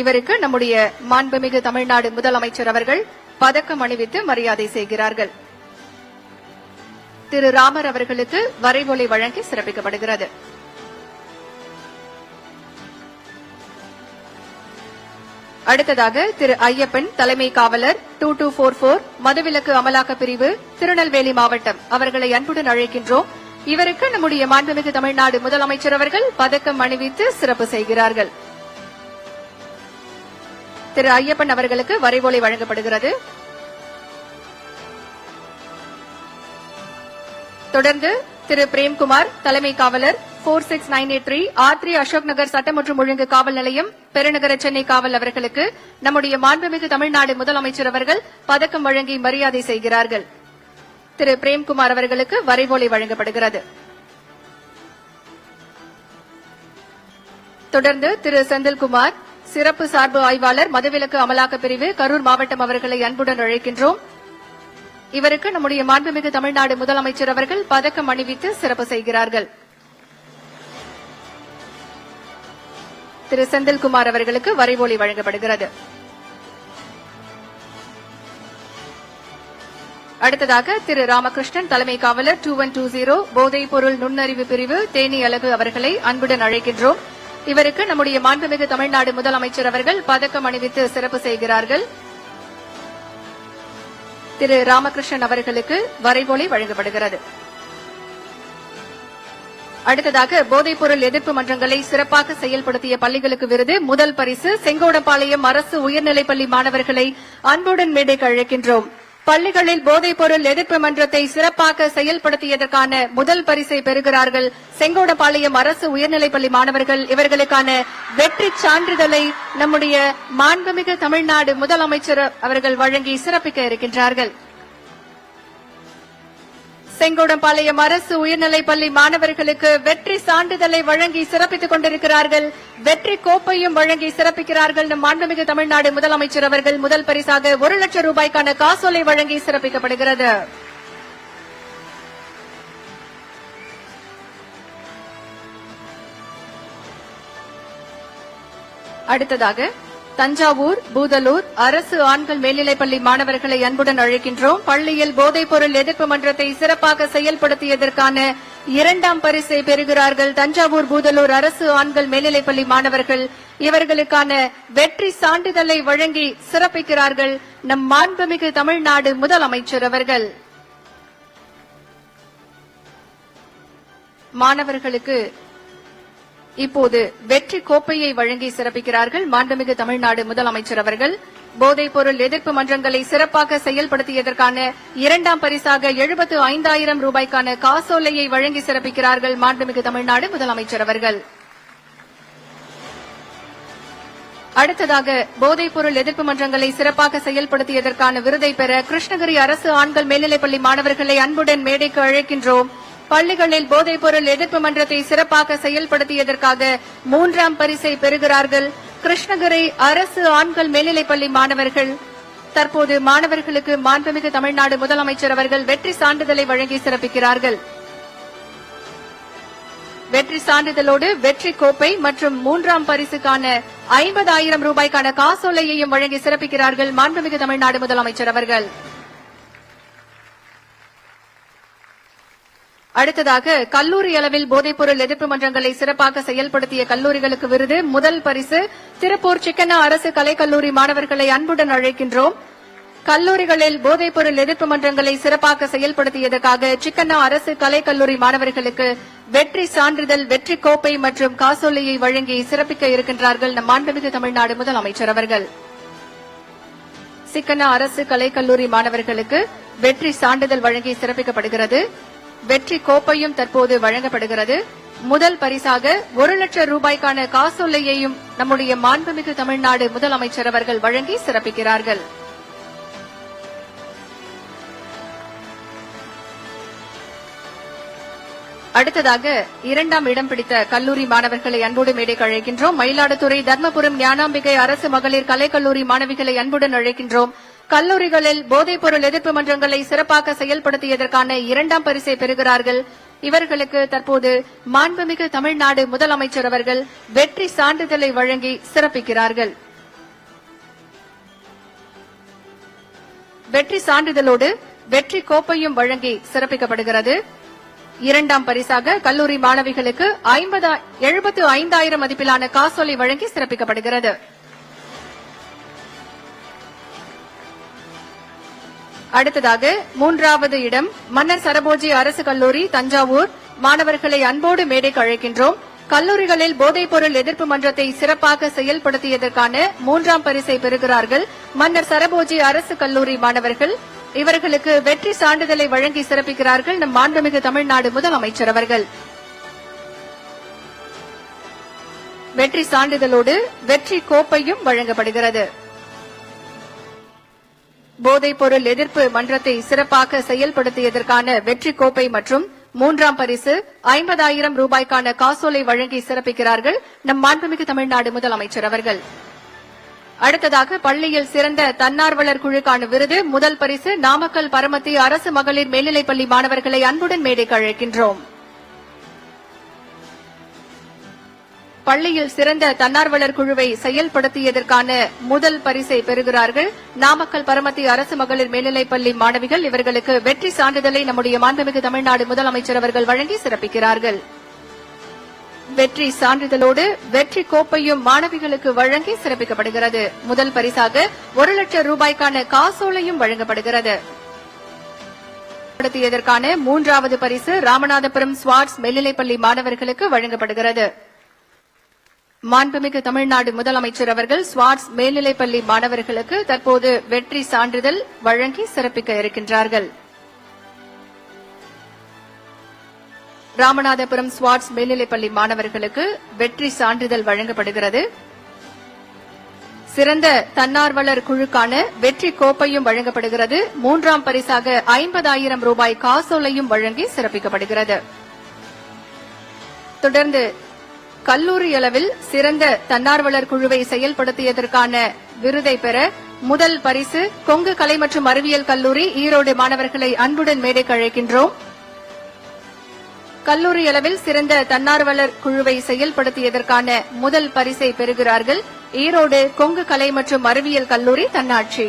இவருக்கு நம்முடைய மாண்புமிகு தமிழ்நாடு முதலமைச்சர் அவர்கள் பதக்கம் அணிவித்து மரியாதை செய்கிறார்கள். திரு ராமர் அவர்களுக்கு வரைவோலை வழங்கி சிறப்பிக்கப்படுகிறது. அடுத்ததாக திரு ஐயப்பன், தலைமை காவலர், 2244 மதுவிலக்கு அமலாக்க பிரிவு, திருநெல்வேலி மாவட்டம் அவர்களை அன்புடன் அழைக்கின்றோம். இவருக்கு நம்முடைய மாண்புமிகு தமிழ்நாடு முதலமைச்சர் அவர்கள் பதக்கம் அணிவித்து சிறப்பு செய்கிறார்கள். திரு ஐயப்பன் அவர்களுக்கு வரைவோலை வழங்கப்படுகிறது. தொடர்ந்து திரு பிரேம்குமார், தலைமை காவலர், 46983 R3 அசோக் நகர் சட்டம் மற்றும் ஒழுங்கு காவல் நிலையம், பெருநகர சென்னை காவல் அவர்களுக்கு நம்முடைய மாண்புமிகு தமிழ்நாடு முதலமைச்சர் அவர்கள் பதக்கம் வழங்கி மரியாதை செய்கிறார்கள். திரு பிரேம்குமார் அவர்களுக்கு வரைவோலை வழங்கப்படுகிறது. தொடர்ந்து திரு செந்தில்குமார், சிறப்பு சார்பு ஆய்வாளர், மதுவிலக்கு அமலாக்க பிரிவு, கரூர் மாவட்டம் அவர்களை அன்புடன் அழைக்கின்றோம். இவருக்கு நம்முடைய மாண்புமிகு தமிழ்நாடு முதலமைச்சர் அவர்கள் பதக்கம் அணிவித்து சிறப்பு செய்கிறார்கள். திரு செந்தில்குமார் அவர்களுக்கு வரைவோலை வழங்கப்படுகிறது. அடுத்ததாக திரு ராமகிருஷ்ணன், தலைமை காவலர், 2120 போதைப் பொருள் நுண்ணறிவு பிரிவு, தேனி அலகு அவர்களை அன்புடன் அழைக்கின்றோம். இவருக்கு நம்முடைய மாண்புமிகு தமிழ்நாடு முதலமைச்சர் அவர்கள் பதக்கம் அணிவித்து சிறப்பு செய்கிறார்கள். திரு ராமகிருஷ்ணன் அவர்களுக்கு வரைவோலை வழங்கப்படுகிறது. அடுத்ததாக போதைப்பொருள் எதிர்ப்பு மன்றங்களை சிறப்பாக செயல்படுத்திய பள்ளிகளுக்கு விருது. முதல் பரிசு செங்கோடம்பாளையம் அரசு உயர்நிலைப்பள்ளி மாணவர்களை அன்புடன் மேடைக்கு அழைக்கின்றோம். பள்ளிகளில் போதைப்பொருள் எதிர்ப்பு மன்றத்தை சிறப்பாக செயல்படுத்தியதற்கான முதல் பரிசை பெறுகிறார்கள் செங்கோடம்பாளையம் அரசு உயர்நிலைப்பள்ளி மாணவர்கள். இவர்களுக்கான வெற்றி சான்றிதழை நம்முடைய மாண்புமிகு தமிழ்நாடு முதலமைச்சர் அவர்கள் வழங்கி சிறப்பிக்க இருக்கின்றார்கள். செங்கோடம்பாளையம் அரசு உயர்நிலைப்பள்ளி மாணவர்களுக்கு வெற்றி சான்றிதழை வழங்கி சிறப்பித்துக் கொண்டிருக்கிறார்கள். வெற்றி கோப்பையும் வழங்கி சிறப்பிக்கிறார்கள் நம் மாண்புமிகு தமிழ்நாடு முதலமைச்சர் அவர்கள். முதல் பரிசாக 1 லட்சம் ரூபாய்க்கான காசோலை வழங்கி சிறப்பிக்கப்படுகிறது. அடுத்ததாக தஞ்சாவூர், பூதலூர் அரசு ஆண்கள் மேல்நிலைப்பள்ளி மாணவர்களை அன்புடன் அழைக்கின்றோம். பள்ளியில் போதைப்பொருள் எதிர்ப்பு மன்றத்தை சிறப்பாக செயல்படுத்தியதற்கான 2ஆம் பரிசை பெறுகிறார்கள் தஞ்சாவூர், பூதலூர் அரசு ஆண்கள் மேல்நிலைப்பள்ளி மாணவர்கள். இவர்களுக்கான வெற்றி சான்றிதழை வழங்கி சிறப்பிக்கிறார்கள் நம் மாண்புமிகு தமிழ்நாடு முதலமைச்சர் அவர்கள். மாணவர்களுக்கு இப்போது வெற்றி கோப்பையை வழங்கி சிறப்பிக்கிறார்கள் மாண்புமிகு தமிழ்நாடு முதலமைச்சர் அவர்கள். போதைப்பொருள் எதிர்ப்பு மன்றங்களை சிறப்பாக செயல்படுத்தியதற்கான 2ஆம் பரிசாக 75,000 ரூபாய்க்கான காசோலையை வழங்கி சிறப்பிக்கிறார்கள் மாண்புமிகு தமிழ்நாடு முதலமைச்சர் அவர்கள். அடுத்ததாக போதைப்பொருள் எதிர்ப்பு மன்றங்களை சிறப்பாக செயல்படுத்தியதற்கான விருதை பெற கிருஷ்ணகிரி அரசு ஆண்கள் மேல்நிலைப்பள்ளி மாணவர்களை அன்புடன் மேடைக்கு அழைக்கின்றோம். பள்ளிகளில் போதைப்பொருள் எதிர்ப்பு மன்றத்தை சிறப்பாக செயல்படுத்தியதற்காக 3ஆம் பரிசை பெறுகிறார்கள் கிருஷ்ணகிரி அரசு ஆண்கள் மேல்நிலைப்பள்ளி மாணவர்கள். தற்போது மாணவர்களுக்கு மாண்புமிகு தமிழ்நாடு முதலமைச்சர் அவர்கள் வெற்றி சான்றிதழை வழங்கி சிறப்பிக்கிறார்கள். வெற்றி சான்றிதழோடு வெற்றி கோப்பை மற்றும் 3ஆம் பரிசுக்கான 50,000 ரூபாய்க்கான காசோலையையும் வழங்கி சிறப்பிக்கிறார்கள் மாண்புமிகு தமிழ்நாடு முதலமைச்சர் அவர்கள். அடுத்ததாக கல்லூரி அளவில் போதைப்பொருள் எதிர்ப்பு மன்றங்களை சிறப்பாக செயல்படுத்திய கல்லூரிகளுக்கு விருது. முதல் பரிசு திருப்பூர் சிக்கண்ணா அரசு கலைக்கல்லூரி மாணவர்களை அன்புடன் அழைக்கின்றோம். கல்லூரிகளில் போதைப்பொருள் எதிர்ப்பு மன்றங்களை சிறப்பாக செயல்படுத்தியதற்காக சிக்கண்ணா அரசு கலைக்கல்லூரி மாணவர்களுக்கு வெற்றி சான்றிதழ், வெற்றி கோப்பை மற்றும் காசோலையை வழங்கி சிறப்பிக்க இருக்கின்றார்கள் நம் மாண்புமிகு தமிழ்நாடு முதலமைச்சர் அவர்கள். சிக்கண்ணா அரசு கலைக்கல்லூரி மாணவர்களுக்கு வெற்றி சான்றிதழ் வழங்கி சிறப்பிக்கப்படுகிறது. வெற்றி கோப்பையும் தற்போது வழங்கப்படுகிறது. முதல் பரிசாக 1 லட்சம் ரூபாய்க்கான காசோலையையும் நம்முடைய மாண்புமிகு தமிழ்நாடு முதலமைச்சர் அவர்கள் வழங்கி சிறப்பிக்கிறார்கள். அடுத்ததாக 2ஆம் இடம் பிடித்த கல்லூரி மாணவர்களை அன்போடு மேடைக்கு அழைக்கின்றோம். மயிலாடுதுறை தர்மபுரம் ஞானாம்பிகை அரசு மகளிர் கலைக்கல்லூரி மாணவிகளை அன்புடன் அழைக்கின்றோம். கல்லூரிகளில் போதைப்பொருள் எதிர்ப்பு மன்றங்களை சிறப்பாக செயல்படுத்தியதற்கான 2ஆம் பரிசை பெறுகிறார்கள். இவர்களுக்கு தற்போது மாண்புமிகு தமிழ்நாடு முதலமைச்சர் அவர்கள் வெற்றி சான்றிதழை வழங்கி சிறப்பிக்கிறார்கள். வெற்றி சான்றிதழோடு வெற்றி கோப்பையும் வழங்கி சிறப்பிக்கப்படுகிறது. 2ஆம் பரிசாக கல்லூரி மாணவிகளுக்கு 75,000 மதிப்பிலான காசோலை வழங்கி சிறப்பிக்கப்படுகிறது. அடுத்ததாக 3வது இடம் மன்னர் சரபோஜி அரசு கல்லூரி தஞ்சாவூர் மாணவர்களை அன்போடு மேடைக்கு அழைக்கின்றோம். கல்லூரிகளில் போதைப்பொருள் எதிர்ப்பு மன்றத்தை சிறப்பாக செயல்படுத்தியதற்கான 3ஆம் பரிசை பெறுகிறார்கள் மன்னர் சரபோஜி அரசு கல்லூரி மாணவர்கள். இவர்களுக்கு வெற்றி சான்றிதழை வழங்கி சிறப்பிக்கிறார்கள் நம் மாண்புமிகு தமிழ்நாடு முதலமைச்சர் அவர்கள். வெற்றி சான்றிதழோடு வெற்றி கோப்பையும் வழங்கப்படுகிறது. போதைப்பொருள் எதிர்ப்பு மன்றத்தை சிறப்பாக செயல்படுத்தியதற்கான வெற்றி கோப்பை மற்றும் 3ஆம் பரிசு 50,000 ரூபாய்க்கான காசோலை வழங்கி சிறப்பிக்கிறார்கள் நம் மாண்புமிகு தமிழ்நாடு முதலமைச்சர் அவர்கள். அடுத்ததாக பள்ளியில் சிறந்த தன்னார்வலர் குழுக்கான விருது. முதல் பரிசு நாமக்கல் பரமத்தி அரசு மகளிர் மேல்நிலைப்பள்ளி மாணவர்களை அன்புடன் மேடைக்கு அழைக்கின்றோம். பள்ளியில் சிறந்த தன்னார்வலர் குழுவை செயல்படுத்தியதற்கான முதல் பரிசை பெறுகிறார்கள் நாமக்கல் பரமத்தி அரசு மகளிர் மேல்நிலைப்பள்ளி மாணவிகள். இவர்களுக்கு வெற்றி சான்றிதழை நம்முடைய மாண்புமிகு தமிழ்நாடு முதலமைச்சர் அவர்கள் வழங்கி சிறப்பிக்கிறார்கள். வெற்றி சான்றிதழோடு வெற்றி கோப்பையும் மாணவிகளுக்கு வழங்கி சிறப்பிக்கப்படுகிறது. முதல் பரிசாக 1 லட்சம் ரூபாய்க்கான காசோலையும் வழங்கப்படுகிறது. நடத்தியதற்கான 3வது பரிசு ராமநாதபுரம் ஸ்வாட்ஸ் மேல்நிலைப்பள்ளி மாணவர்களுக்கு வழங்கப்படுகிறது. மாண்புமிகு தமிழ்நாடு முதலமைச்சர் அவர்கள் ஸ்வாட்ஸ் மேல்நிலைப்பள்ளி மாணவர்களுக்கு தற்போது வெற்றி சான்றிதழ் வழங்கி சிறப்பிக்க இருக்கின்றார்கள். ராமநாதபுரம் ஸ்வாட்ஸ் மேல்நிலைப்பள்ளி மாணவர்களுக்கு வெற்றி சான்றிதழ் வழங்கப்படுகிறது. சிறந்த தன்னார்வலர் குழுக்கான வெற்றி கோப்பையும் வழங்கப்படுகிறது. 3ஆம் பரிசாக 50,000 ரூபாய் காசோலையும் வழங்கி சிறப்பிக்கப்படுகிறது. தொடர்ந்து கல்லூரி அளவில் சிறந்த தன்னார்வலர் குழுவை செயல்படுத்தியதற்கான விருதை பெற முதல் பரிசு கொங்கு கலை மற்றும் அறிவியல் கல்லூரி ஈரோடு மாணவர்களை அன்புடன் மேடைக்கு அழைக்கின்றோம். கல்லூரி அளவில் சிறந்த தன்னார்வலர் குழுவை செயல்படுத்தியதற்கான முதல் பரிசை பெறுகிறார்கள் ஈரோடு கொங்கு கலை மற்றும் அறிவியல் கல்லூரி தன்னாட்சி.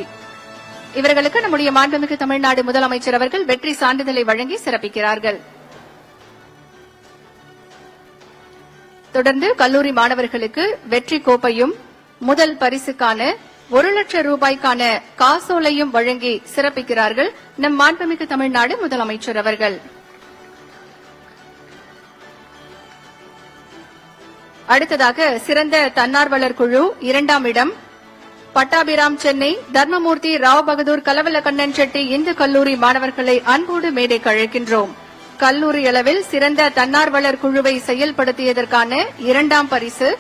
இவர்களுக்கு நம்முடைய மாண்புமிகு தமிழ்நாடு முதலமைச்சர் அவர்கள் வெற்றி சான்றிதழை வழங்கி சிறப்பிக்கிறார்கள். தொடர்ந்து கல்லூரி மாணவர்களுக்கு வெற்றி கோப்பையும் முதல் பரிசுக்கான 1 லட்சம் ரூபாய்க்கான காசோலையும் வழங்கி சிறப்பிக்கிறார்கள் நம் மாண்புமிகு தமிழ்நாடு முதலமைச்சர் அவர்கள். அடுத்ததாக சிறந்த தன்னார்வலர் குழு 2ஆம் இடம் பட்டாபிராம் சென்னை தர்மமூர்த்தி ராவ் பகதூர் கலவலக்கண்ணன் செட்டி இந்து கல்லூரி மாணவர்களை அன்போடு மேடைக்கு அழைக்கின்றோம். கல்லூரி அளவில் சிறந்த தன்னார்வலர் குழுவை செயல்படுத்தியதற்கான 2ஆம் பரிசு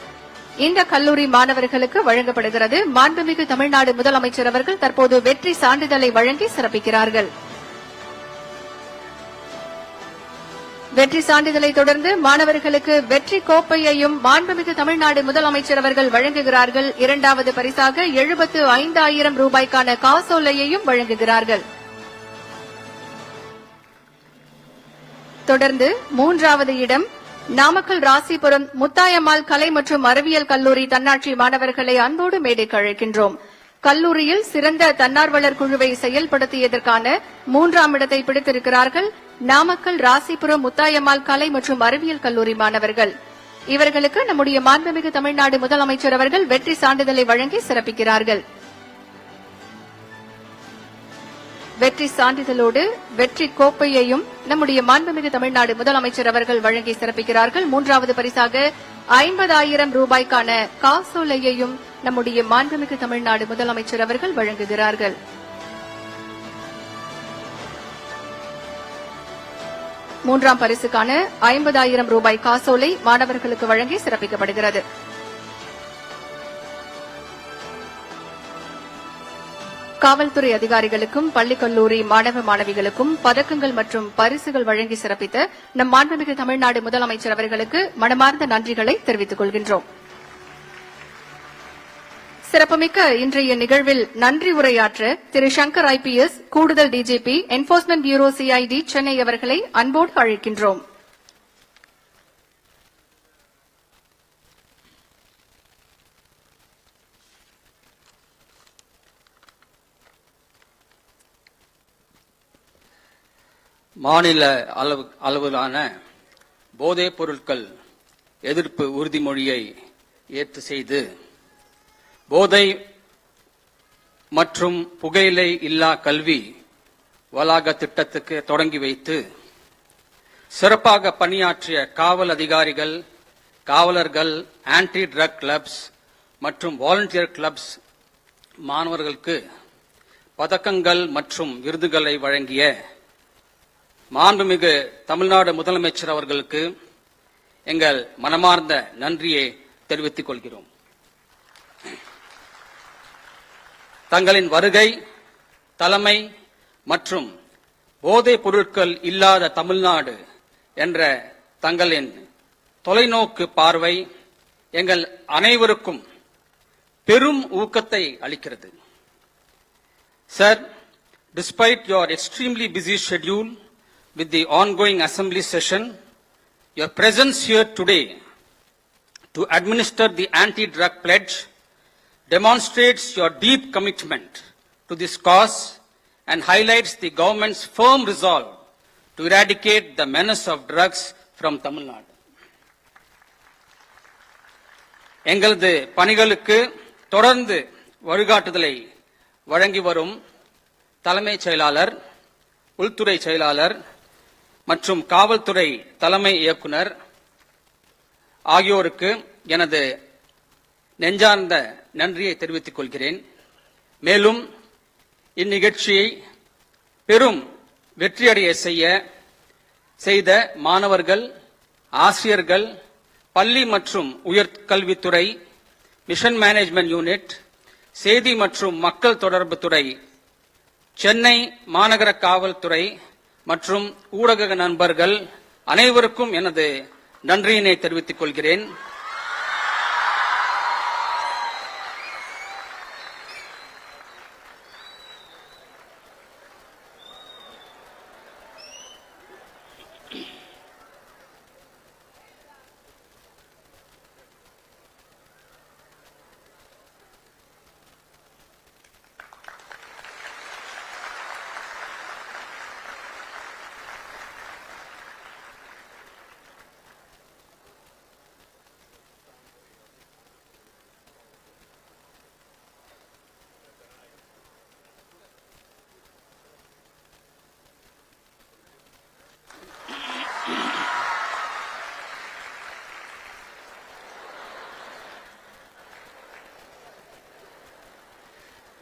இந்த கல்லூரி மாணவர்களுக்கு வழங்கப்படுகிறது. மாண்புமிகு தமிழ்நாடு முதலமைச்சர் அவர்கள் தற்போது வெற்றி சான்றிதழை வழங்கி சிறப்பிக்கிறார்கள். வெற்றி சான்றிதழை தொடர்ந்து மாணவர்களுக்கு வெற்றி கோப்பையையும் மாண்புமிகு தமிழ்நாடு முதலமைச்சர் அவர்கள் வழங்குகிறார்கள். 2வது பரிசாக 75,000 ரூபாய்க்கான காசோலையையும் வழங்குகிறார்கள். தொடர்ந்து 3வது இடம் நாமக்கல் ராசிபுரம் முத்தாயம்மாள் கலை மற்றும் அறிவியல் கல்லூரி தன்னாட்சி மாணவர்களை அன்போடு மேடைக்கு அழைக்கின்றோம். கல்லூரியில் சிறந்த தன்னார்வலர் குழுவை செயல்படுத்தியதற்கான 3ஆம் இடத்தை பிடித்திருக்கிறார்கள் நாமக்கல் ராசிபுரம் முத்தாயம்மாள் கலை மற்றும் அறிவியல் கல்லூரி மாணவர்கள். இவர்களுக்கு நம்முடைய மாண்புமிகு தமிழ்நாடு முதலமைச்சர் அவர்கள் வெற்றி சான்றிதழை வழங்கி சிறப்பிக்கிறார்கள். வெற்றி சான்றிதழோடு வெற்றி கோப்பையையும் நம்முடைய மாண்புமிகு தமிழ்நாடு முதலமைச்சர் அவர்கள் வழங்கி சிறப்பிக்கிறார்கள். 3வது பரிசாக 50,000 ரூபாய்க்கான காசோலையையும் நம்முடைய மாண்புமிகு தமிழ்நாடு முதலமைச்சர் அவர்கள் வழங்குகிறார்கள். மூன்றாம் பரிசுக்கான 50,000 ரூபாய் காசோலை மாணவர்களுக்கு வழங்கி சிறப்பிக்கப்படுகிறது. காவல்துறை அதிகாரிகளுக்கும் பள்ளிக் கல்லூரி மாணவ மாணவிகளுக்கும் பதக்கங்கள் மற்றும் பரிசுகள் வழங்கி சிறப்பித்த நம் மாண்புமிகு தமிழ்நாடு முதலமைச்சர் அவர்களுக்கு மனமார்ந்த நன்றிகளை தெரிவித்துக் கொள்கின்றோம். சிறப்புமிக்க இன்றைய நிகழ்வில் நன்றி உரையாற்ற திரு சங்கர் IPS கூடுதல் DGP enforcement bureau CID Chennai அவர்களை அன்போடு அழைக்கின்றோம். மாநில அளவிலான போதைப் பொருட்கள் எதிர்ப்பு உறுதிமொழியை ஏற்று செய்து போதை மற்றும் புகையிலை இல்லா கல்வி வளாக திட்டத்துக்கு தொடங்கி வைத்து சிறப்பாக பணியாற்றிய காவல் அதிகாரிகள், காவலர்கள், ஆன்டி ட்ரக் கிளப்ஸ் மற்றும் வாலண்டியர் கிளப்ஸ் மாணவர்களுக்கு பதக்கங்கள் மற்றும் விருதுகளை வழங்கிய மாண்புமிகு தமிழ்நாடு முதலமைச்சர் அவர்களுக்கு எங்கள் மனமார்ந்த நன்றியை தெரிவித்துக் கொள்கிறோம். தங்களின் வருகை, தலைமை மற்றும் போதைப் பொருட்கள் இல்லாத தமிழ்நாடு என்ற தங்களின் தொலைநோக்கு பார்வை எங்கள் அனைவருக்கும் பெரும் ஊக்கத்தை அளிக்கிறது. Sir, despite your extremely busy schedule with the ongoing assembly session, your presence here today to administer the anti-drug pledge demonstrates your deep commitment to this cause and highlights the government's firm resolve to eradicate the menace of drugs from Tamil Nadu. எங்களது பணிகளுக்கு தொடர்ந்து வழிகாட்டுதலை வழங்கி வரும் தலைமைச் செயலாளர் உள்துறை செயலாளர் மற்றும் காவல்துறை தலைமை இயக்குனர் ஆகியோருக்கு எனது நெஞ்சார்ந்த நன்றியை தெரிவித்துக் கொள்கிறேன். மேலும் இந்நிகழ்ச்சியை பெரும் வெற்றியடைய செய்த மாணவர்கள், ஆசிரியர்கள், பள்ளி மற்றும் உயர்கல்வித்துறை, மிஷன் மேனேஜ்மெண்ட் யூனிட், செய்தி மற்றும் மக்கள் தொடர்பு துறை, சென்னை மாநகர காவல்துறை மற்றும் ஊடக நண்பர்கள் அனைவருக்கும் எனது நன்றியினை தெரிவித்துக் கொள்கிறேன்.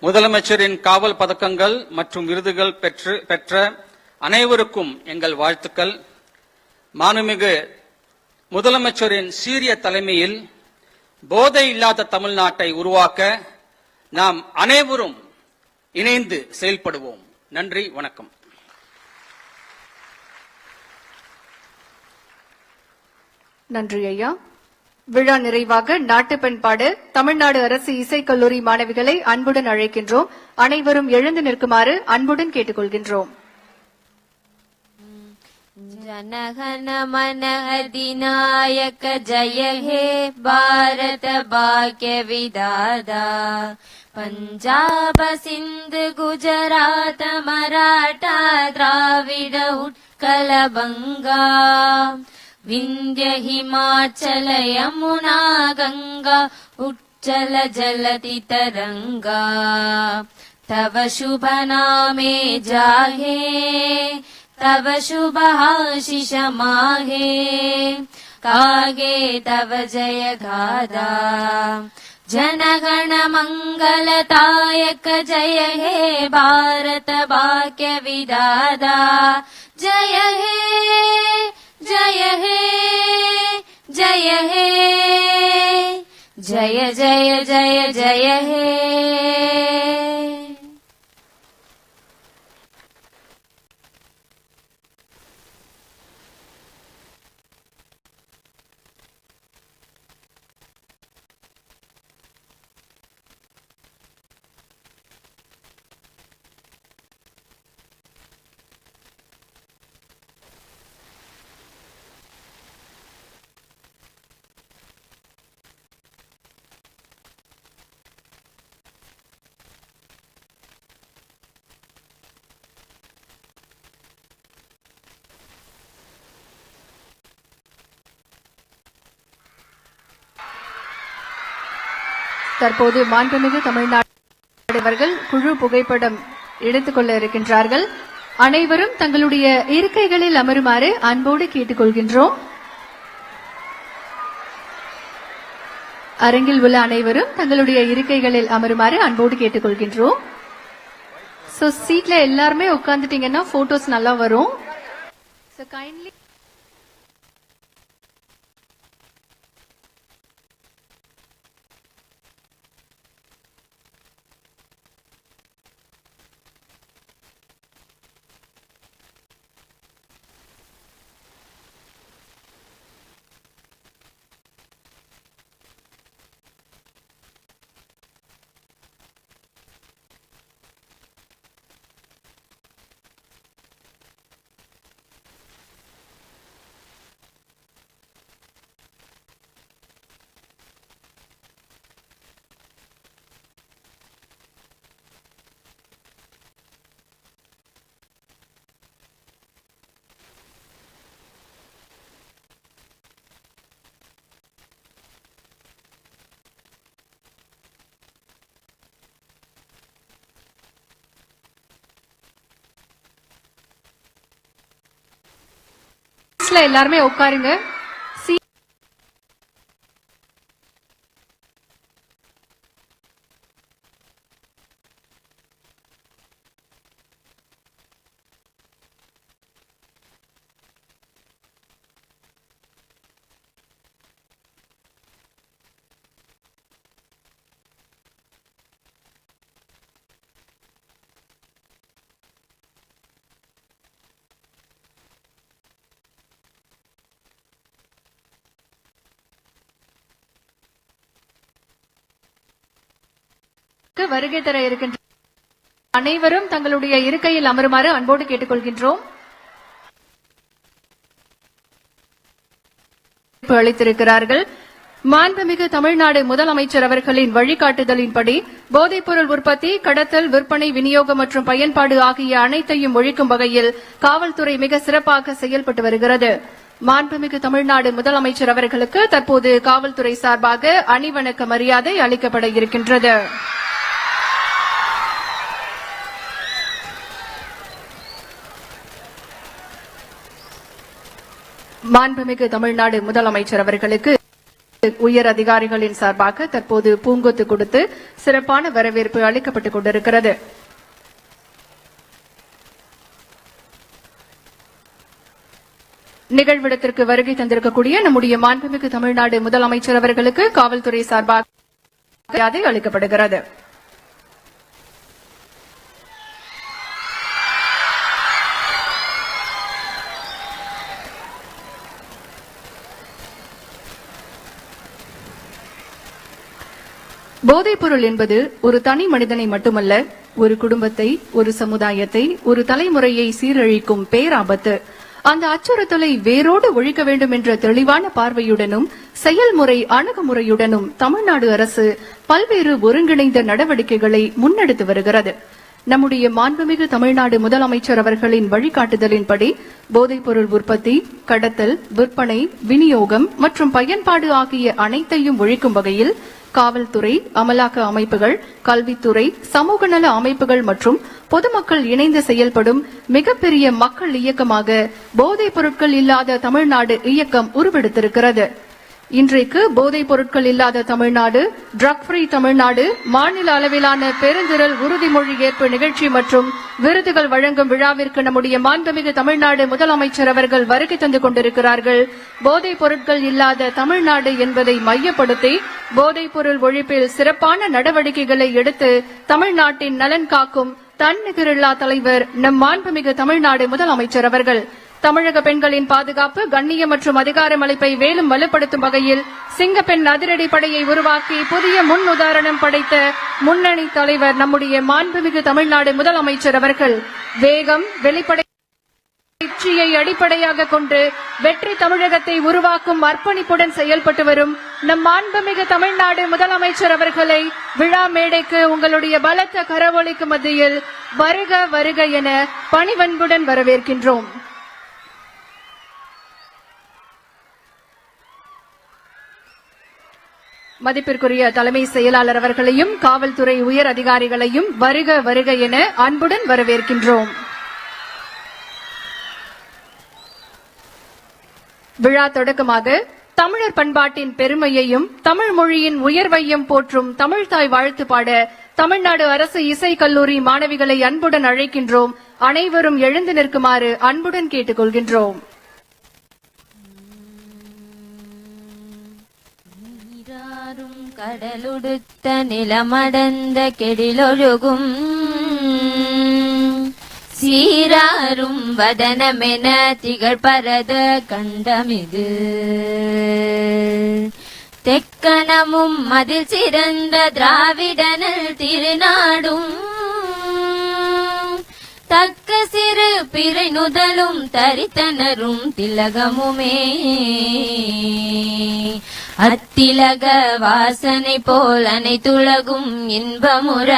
முதலமைச்சரின் காவல் பதக்கங்கள் மற்றும் விருதுகள் பெற்ற அனைவருக்கும் எங்கள் வாழ்த்துக்கள். மாண்புமிகு முதலமைச்சரின் சீரிய தலைமையில் போதை இல்லாத தமிழ்நாட்டை உருவாக்க நாம் அனைவரும் இணைந்து செயல்படுவோம். நன்றி, வணக்கம். நன்றி ஐயா. விழா நிறைவாக நாட்டுப்பண்பாடு தமிழ்நாடு அரசு இசைக்கல்லூரி மாணவிகளை அன்புடன் அழைக்கின்றோம். அனைவரும் எழுந்து நிற்குமாறு அன்புடன் கேட்டுக்கொள்கின்றோம். जनगण मन अधिनायक जय हे भारत भाग्य विधाता पंजाब सिंध गुजरात मराठा द्राविड उत्कल बंगा विंध्य हिमाचल यमुना गंगा उच्चल जलति तरंगा तव शुभ नामे जाहे तव शुभ आशीष माहे कागे तव जय गादा जनगण मंगलदायक जय हे भारत भाग्य विधाता जय हे जय हे जय हे जय जय जय जय हे. தற்போது மாண்புமிகு தமிழ்நாடு குழு புகைப்படம் எடுத்துக்கொள்ள இருக்கின்றார்கள். அனைவரும் தங்களுடைய இருக்கைகளில் அமருமாறு அன்போடு கேட்டுக்கொள்கின்றோம். அரங்கில் உள்ள அனைவரும் தங்களுடைய இருக்கைகளில் அமருமாறு அன்போடு கேட்டுக்கொள்கின்றோம். சீட்ல எல்லாருமே உட்கார்ந்துட்டீங்கன்னா போட்டோஸ் நல்லா வரும். கைண்ட்லி சீட்ஸ்ல எல்லாருமே உட்காருங்க. வருகை தர இருக்கின்ற அனைவரும் தங்களுடைய இருக்கையில் அமருமாறு அன்போடு கேட்டுக்கொள்கின்றோம். அளித்திருக்கிறார்கள். மாண்புமிகு தமிழ்நாடு முதலமைச்சர் அவர்களின் வழிகாட்டுதலின்படி போதைப்பொருள் உற்பத்தி, கடத்தல், விற்பனை, விநியோகம் மற்றும் பயன்பாடு ஆகிய அனைத்தையும் ஒழிக்கும் வகையில் காவல்துறை மிக சிறப்பாக செயல்பட்டு வருகிறது. மாண்புமிகு தமிழ்நாடு முதலமைச்சர் அவர்களுக்கு தற்போது காவல்துறை சார்பாக அணிவணக்க மரியாதை அளிக்கப்பட இருக்கின்றது. மாண்புமிகு தமிழ்நாடு முதலமைச்சர் அவர்களுக்கு உயர் அதிகாரிகளின் சார்பாக தற்போது பூங்கொத்து கொடுத்து சிறப்பான வரவேற்பு அளிக்கப்பட்டுக் கொண்டிருக்கிறது. நிகழ்விடத்திற்கு வருகை தந்திருக்கக்கூடிய நம்முடைய மாண்புமிகு தமிழ்நாடு முதலமைச்சர் அவர்களுக்கு காவல்துறை சார்பாக மரியாதை அளிக்கப்படுகிறது. போதைப்பொருள் என்பது ஒரு தனி மனிதனை மட்டுமல்ல, ஒரு குடும்பத்தை, ஒரு சமுதாயத்தை, ஒரு தலைமுறையை சீரழிக்கும் பேராபத்து. அந்த அச்சுறுத்தலை வேரோடு ஒழிக்க வேண்டும் என்ற தெளிவான பார்வையுடனும் செயல்முறை அணுகுமுறையுடனும் தமிழ்நாடு அரசு பல்வேறு ஒருங்கிணைந்த நடவடிக்கைகளை முன்னெடுத்து வருகிறது. நம்முடைய மாண்புமிகு தமிழ்நாடு முதலமைச்சர் அவர்களின் வழிகாட்டுதலின்படி போதைப்பொருள் உற்பத்தி, கடத்தல், விற்பனை, விநியோகம் மற்றும் பயன்பாடு ஆகிய அனைத்தையும் ஒழிக்கும் வகையில் காவல்துறை, அமலாக்க அமைப்புகள், கல்வித்துறை, சமூக நல அமைப்புகள் மற்றும் பொதுமக்கள் இணைந்து செயல்படும் மிகப்பெரிய மக்கள் இயக்கமாக போதைப் பொருட்கள் இல்லாத தமிழ்நாடு இயக்கம் உருவெடுத்திருக்கிறது. இன்றைக்கு போதைப் பொருட்கள் இல்லாத தமிழ்நாடு, ட்ரக் ஃப்ரீ தமிழ்நாடு, மாநில அளவிலான பெருந்திரள் உறுதிமொழி ஏற்பு நிகழ்ச்சி மற்றும் விருதுகள் வழங்கும் விழாவிற்கு நம்முடைய மாண்புமிகு தமிழ்நாடு முதலமைச்சர் அவர்கள் வருகை தந்து கொண்டிருக்கிறார்கள். போதைப் பொருட்கள் இல்லாத தமிழ்நாடு என்பதை மையப்படுத்தி போதைப் பொருள் ஒழிப்பில் சிறப்பான நடவடிக்கைகளை எடுத்து தமிழ்நாட்டின் நலன் காக்கும் தன்னிகரில்லா தலைவர் நம் மாண்புமிகு தமிழ்நாடு முதலமைச்சர் அவர்கள். தமிழக பெண்களின் பாதுகாப்பு, கண்ணியம் மற்றும் அதிகாரமளிப்பை மேலும் வலுப்படுத்தும் வகையில் சிங்கப்பெண் அதிரடி படையை உருவாக்கி புதிய முன் உதாரணம் படைத்த முன்னணி தலைவர் நம்முடைய மாண்புமிகு தமிழ்நாடு முதலமைச்சர் அவர்கள். வேகம், வெளிப்படை வெற்றியை அடிப்படையாக கொண்டு வெற்றி தமிழகத்தை உருவாக்கும் அர்ப்பணிப்புடன் செயல்பட்டு வரும் நம் மாண்புமிகு தமிழ்நாடு முதலமைச்சர் அவர்களை விழா மேடைக்கு உங்களுடைய பலத்த கரவொலிக்கு மத்தியில் வருக வருக என பணிவன்புடன் வரவேற்கின்றோம். மதிப்பிற்குரிய தலைமை செயலாளர் அவர்களையும் காவல்துறை உயர் அதிகாரிகளையும் வருக வருக என அன்புடன் வரவேற்கின்றோம். விழா தொடக்கமாக தமிழர் பண்பாட்டின் பெருமையையும் தமிழ் மொழியின் உயர்வையும் போற்றும் தமிழ்தாய் வாழ்த்து பாட தமிழ்நாடு அரசு இசைக் கல்லூரி மாணவிகளை அன்புடன் அழைக்கின்றோம். அனைவரும் எழுந்து நிற்குமாறு அன்புடன் கேட்டுக் கொள்கின்றோம். கடலுடுத்த நிலமடந்த கெடிலொழுகும் சீராரும் வதனமென திகழ்பரத கண்டமிது தெக்கணமும் அதில் சிறந்த திராவிடனல் திருநாடும் தக்க சிறு பிறை நுதலும் தரித்தனரும் திலகமுமே அத்திலக வாசனை போல் அனைத்துலகும் இன்பமுற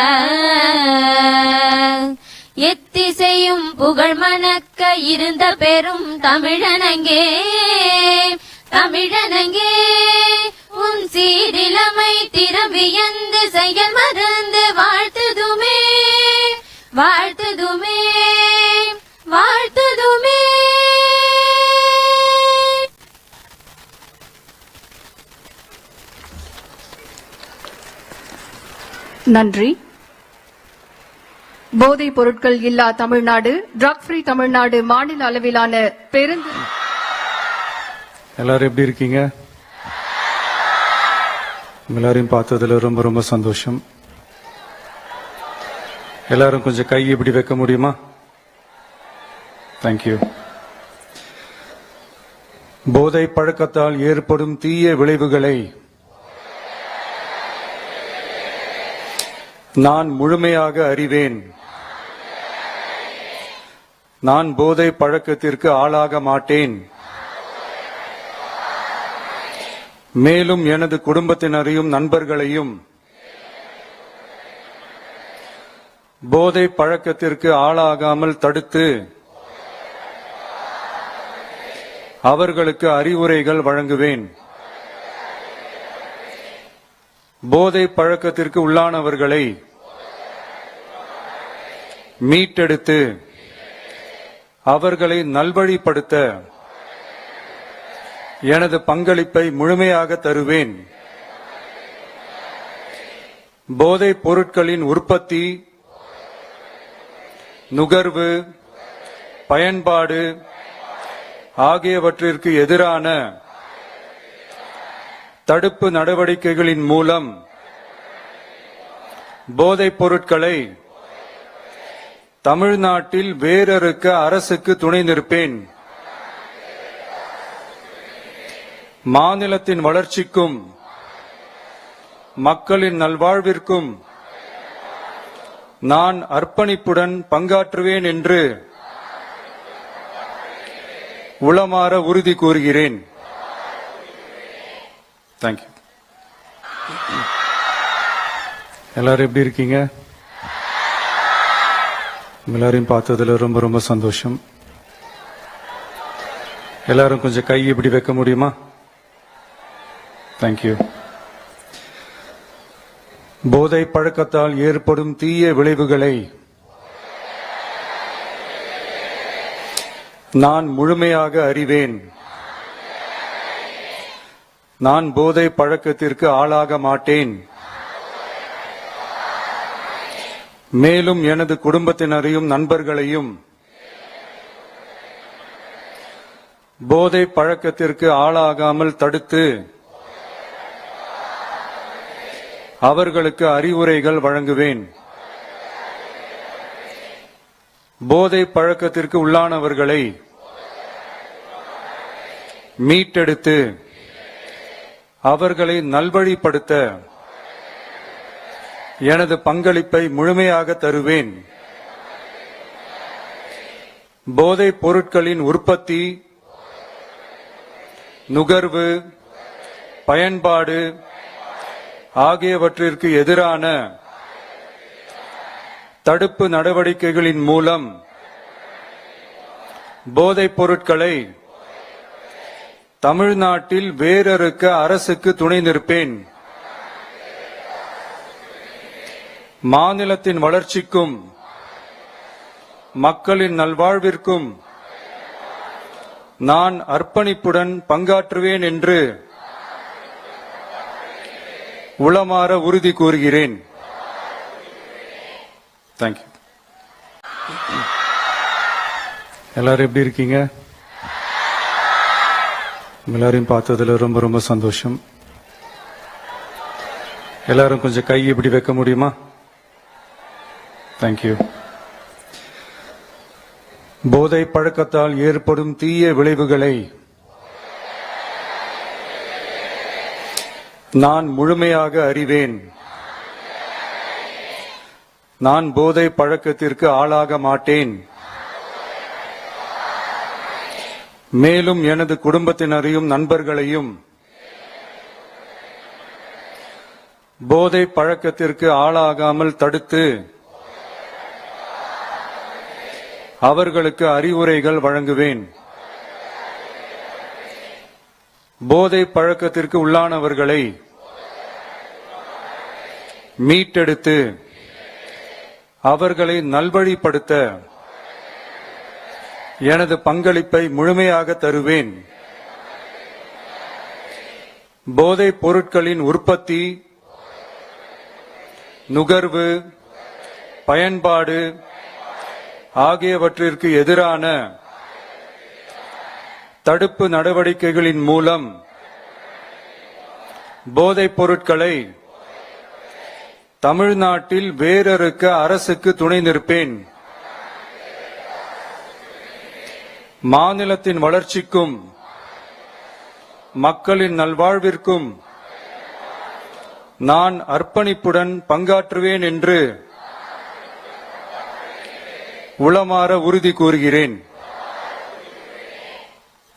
எத்திசையும் புகழ் மணக்க இருந்த பெரும் தமிழனங்கே தமிழனங்கே உன் சீரிலமை திறவியந்து செயல் மறந்து வாழ்த்துதுமே வாழ்த்துதுமே வாழ்த்துதுமே நன்றி. போதைப் பொருட்கள் இல்லா தமிழ்நாடு, ட்ரக் ஃப்ரீ தமிழ்நாடு மாநில அளவிலான பேருந்து. எல்லாரும் எப்படி இருக்கீங்க? எல்லாரையும் பார்த்ததுல ரொம்ப ரொம்ப சந்தோஷம். எல்லாரும் கொஞ்சம் கை இப்படி வைக்க முடியுமா? தேங்க்யூ. போதை பழக்கத்தால் ஏற்படும் தீய விளைவுகளை நான் முழுமையாக அறிவேன். நான் போதை பழக்கத்திற்கு ஆளாக மாட்டேன். மேலும் எனது குடும்பத்தினரையும் நண்பர்களையும் போதை பழக்கத்திற்கு ஆளாகாமல் தடுத்து அவர்களுக்கு அறிவுரைகள் வழங்குவேன். போதை பழக்கத்திற்கு உள்ளானவர்களை மீட்டெடுத்து அவர்களை நல்வழிப்படுத்த எனது பங்களிப்பை முழுமையாக தருவேன். போதைப் பொருட்களின் உற்பத்தி, நுகர்வு, பயன்பாடு ஆகியவற்றிற்கு எதிரான தடுப்பு நடவடிக்கைகளின் மூலம் போதைப் பொருட்களை தமிழ்நாட்டில் வேரறுக்க அரசுக்கு துணை நிற்பேன். மாநிலத்தின் வளர்ச்சிக்கும் மக்களின் நல்வாழ்விற்கும் நான் அர்ப்பணிப்புடன் பங்காற்றுவேன் என்று உளமாற உறுதி கூறுகிறேன். தேங்க்யூ. எல்லாரும் எப்படி இருக்கீங்க? எல்லாரையும் பார்த்ததுல ரொம்ப ரொம்ப சந்தோஷம். எல்லாரும் கொஞ்சம் கை இப்படி வைக்க முடியுமா? தேங்க்யூ. போதை பழக்கத்தால் ஏற்படும் தீய விளைவுகளை நான் முழுமையாக அறிவேன். நான் போதை பழக்கத்திற்கு ஆளாக மாட்டேன். மேலும் எனது குடும்பத்தினரையும் நண்பர்களையும் போதை பழக்கத்திற்கு ஆளாகாமல் தடுத்து அவர்களுக்கு அறிவுரைகள் வழங்குவேன். போதை பழக்கத்திற்கு உள்ளானவர்களை மீட்டெடுத்து அவர்களை நல்வழிப்படுத்த எனது பங்களிப்பை முழுமையாக தருவேன். போதைப் பொருட்களின் உற்பத்தி, நுகர்வு, பயன்பாடு ஆகியவற்றிற்கு எதிரான தடுப்பு நடவடிக்கைகளின் மூலம் போதைப் பொருட்களை தமிழ்நாட்டில் வேரறுக்க அரசுக்கு துணை நிற்பேன். மாநிலத்தின் வளர்ச்சிக்கும் மக்களின் நல்வாழ்விற்கும் நான் அர்ப்பணிப்புடன் பங்காற்றுவேன் என்று உளமாற உறுதி கூறுகிறேன். தேங்க்யூ. எல்லாரும் எப்படி இருக்கீங்க? எல்லாரையும் பார்த்ததுல ரொம்ப ரொம்ப சந்தோஷம். எல்லாரும் கொஞ்சம் கை இப்படி வைக்க முடியுமா? தேங்க்யூ. போதை பழக்கத்தால் ஏற்படும் தீய விளைவுகளை நான் முழுமையாக அறிவேன். நான் போதை பழக்கத்திற்கு ஆளாக மாட்டேன். மேலும் எனது குடும்பத்தினரையும் நண்பர்களையும் போதை பழக்கத்திற்கு ஆளாகாமல் தடுத்து அவர்களுக்கு அறிவுரைகள் வழங்குவேன். போதை பழக்கத்திற்கு உள்ளானவர்களை மீட்டெடுத்து அவர்களை நல்வழிப்படுத்த எனது பங்களிப்பை முழுமையாக தருவேன். போதைப் பொருட்களின் உற்பத்தி, நுகர்வு, பயன்பாடு ஆகியவற்றிற்கு எதிரான தடுப்பு நடவடிக்கைகளின் மூலம் போதைப் பொருட்களை தமிழ்நாட்டில் வேரறுக்க அரசுக்கு துணை நிற்பேன். மாநிலத்தின் வளர்ச்சிக்கும் மக்களின் நல்வாழ்விற்கும் நான் அர்ப்பணிப்புடன் பங்காற்றுவேன் என்று உளமாற உறுதி கூறுகிறேன்.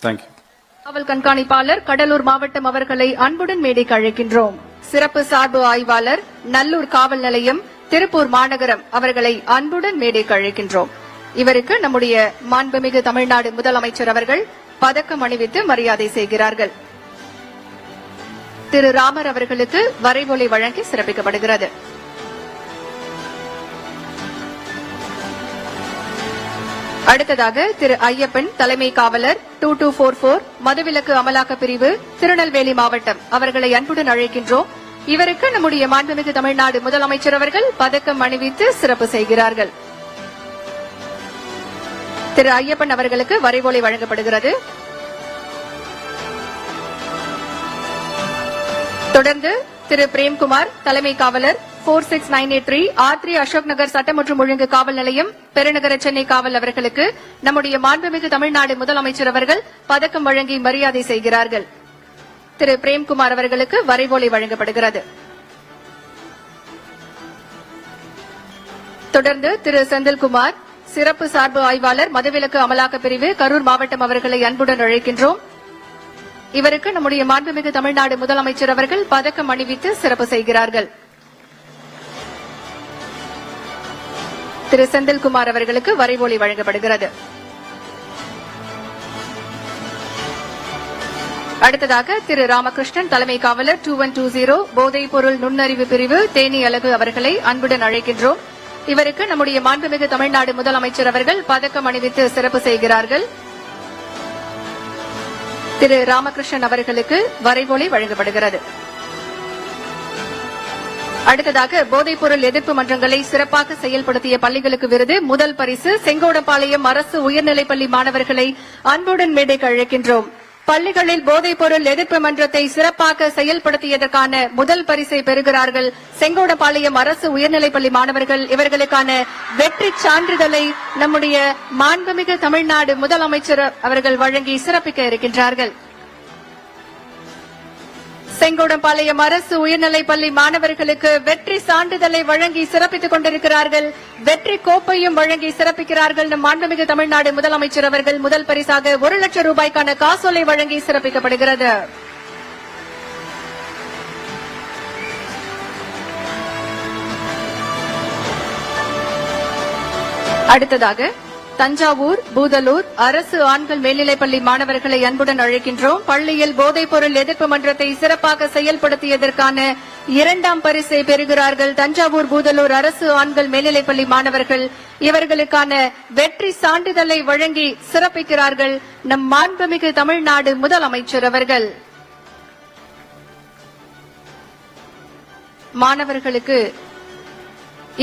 தேங்க்யூ. காவல் கண்காணிப்பாளர் கடலூர் மாவட்டம் அவர்களை அன்புடன் மேடைக்கு அழைக்கின்றோம். சிறப்பு சார்பு ஆய்வாளர் நல்லூர் காவல் நிலையம் திருப்பூர் மாநகரம் அவர்களை அன்புடன் மேடைக்கு அழைக்கின்றோம். இவருக்கு நம்முடைய மாண்புமிகு தமிழ்நாடு முதலமைச்சர் அவர்கள் பதக்கம் அணிவித்து மரியாதை செய்கிறார்கள். திரு ராமர் அவர்களுக்கு வரைவொலி வழங்கி சிறப்பிக்கப்படுகிறது. அடுத்ததாக திரு ஐயப்பன் தலைமை காவலர் 2244 மதுவிலக்கு அமலாக்க பிரிவு திருநெல்வேலி மாவட்டம் அவர்களை அன்புடன் அழைக்கின்றோம். இவருக்கு நம்முடைய மாண்புமிகு தமிழ்நாடு முதலமைச்சர் அவர்கள் பதக்கம் அணிவித்து சிறப்பு செய்கிறார்கள். திரு ஐயப்பன் அவர்களுக்கு வரைவொலி வழங்கப்படுகிறது. தொடர்ந்து திரு பிரேம்குமார் தலைமை காவலர் 46983 R3 அசோக் நகர் சட்டம் மற்றும் ஒழுங்கு காவல் நிலையம் பெருநகர சென்னை காவல் அவர்களுக்கு நம்முடைய மாண்புமிகு தமிழ்நாடு முதலமைச்சர் அவர்கள் பதக்கம் வழங்கி மரியாதை செய்கிறார்கள். திரு பிரேம்குமார் அவர்களுக்கு வரைவொலி வழங்கப்படுகிறது. தொடர்ந்து திரு செந்தில்குமார் சிறப்பு சார்பு ஆய்வாளர் மதுவிலக்கு அமலாக்க பிரிவு கரூர் மாவட்டம் அவர்களை அன்புடன் அழைக்கின்றோம். இவருக்கு நம்முடைய மாண்புமிகு தமிழ்நாடு முதலமைச்சர் அவர்கள் பதக்கம் அணிவித்து சிறப்பு செய்கிறார்கள். திரு செந்தில்குமார் அவர்களுக்கு வரைவொலி வழங்கப்படுகிறது. அடுத்ததாக திரு ராமகிருஷ்ணன் தலைமை காவலர் 2120 போதைப் பொருள் நுண்ணறிவு பிரிவு தேனி அலகு அவர்களை அன்புடன் அழைக்கின்றோம். இவருக்கு நம்முடைய மாண்புமிகு தமிழ்நாடு முதலமைச்சர் அவர்கள் பதக்கம் அணிவித்து சிறப்பு செய்கிறார்கள். திரு ராமகிருஷ்ணன் அவர்களுக்கு வரைவொலி வழங்கப்படுகிறது. அடுத்ததாக போதைப் பொருள் எதிர்ப்பு மன்றங்களை சிறப்பாக செயல்படுத்திய பள்ளிகளுக்கு விருது முதல் பரிசு செங்கோடப்பாளையம் அரசு உயர்நிலைப்பள்ளி மாணவர்களை அன்புடன் மேடைக்கு அழைக்கின்றோம். பள்ளிகளில் போதைப் பொருள் எதிர்ப்பு மன்றத்தை சிறப்பாக செயல்படுத்தியதற்கான முதல் பரிசை பெறுகிறார்கள் செங்கோடப்பாளையம் அரசு உயர்நிலைப்பள்ளி மாணவர்கள். இவர்களுக்கான வெற்றி சான்றிதழை நம்முடைய மாண்புமிகு தமிழ்நாடு முதலமைச்சர் அவர்கள் வழங்கி சிறப்பிக்க இருக்கின்றார்கள். செங்கோடம்பாளையம் அரசு உயர்நிலைப்பள்ளி மாணவர்களுக்கு வெற்றி சான்றிதழை வழங்கி சிறப்பித்துக் கொண்டிருக்கிறார்கள். வெற்றி கோப்பையும் வழங்கி சிறப்பிக்கிறார்கள். நம் மாண்புமிகு தமிழ்நாடு முதலமைச்சர் அவர்கள் முதல் பரிசாக 1 லட்சம் ரூபாய்க்கான காசோலை வழங்கி சிறப்பிக்கப்படுகிறது. அடுத்ததாக தஞ்சாவூர் பூதலூர் அரசு ஆண்கள் மேல்நிலைப்பள்ளி மாணவர்களை அன்புடன் அழைக்கின்றோம். பள்ளியில் போதைப் பொருள் எதிர்ப்பு மன்றத்தை சிறப்பாக செயல்படுத்தியதற்கான 2ஆம் பரிசை பெறுகிறார்கள் தஞ்சாவூர் பூதலூர் அரசு ஆண்கள் மேல்நிலைப்பள்ளி மாணவர்கள். இவர்களுக்கான வெற்றி சான்றிதழை வழங்கி சிறப்பிக்கிறார்கள் நம் மாண்புமிகு தமிழ்நாடு முதலமைச்சர் அவர்கள். மாணவர்களுக்கு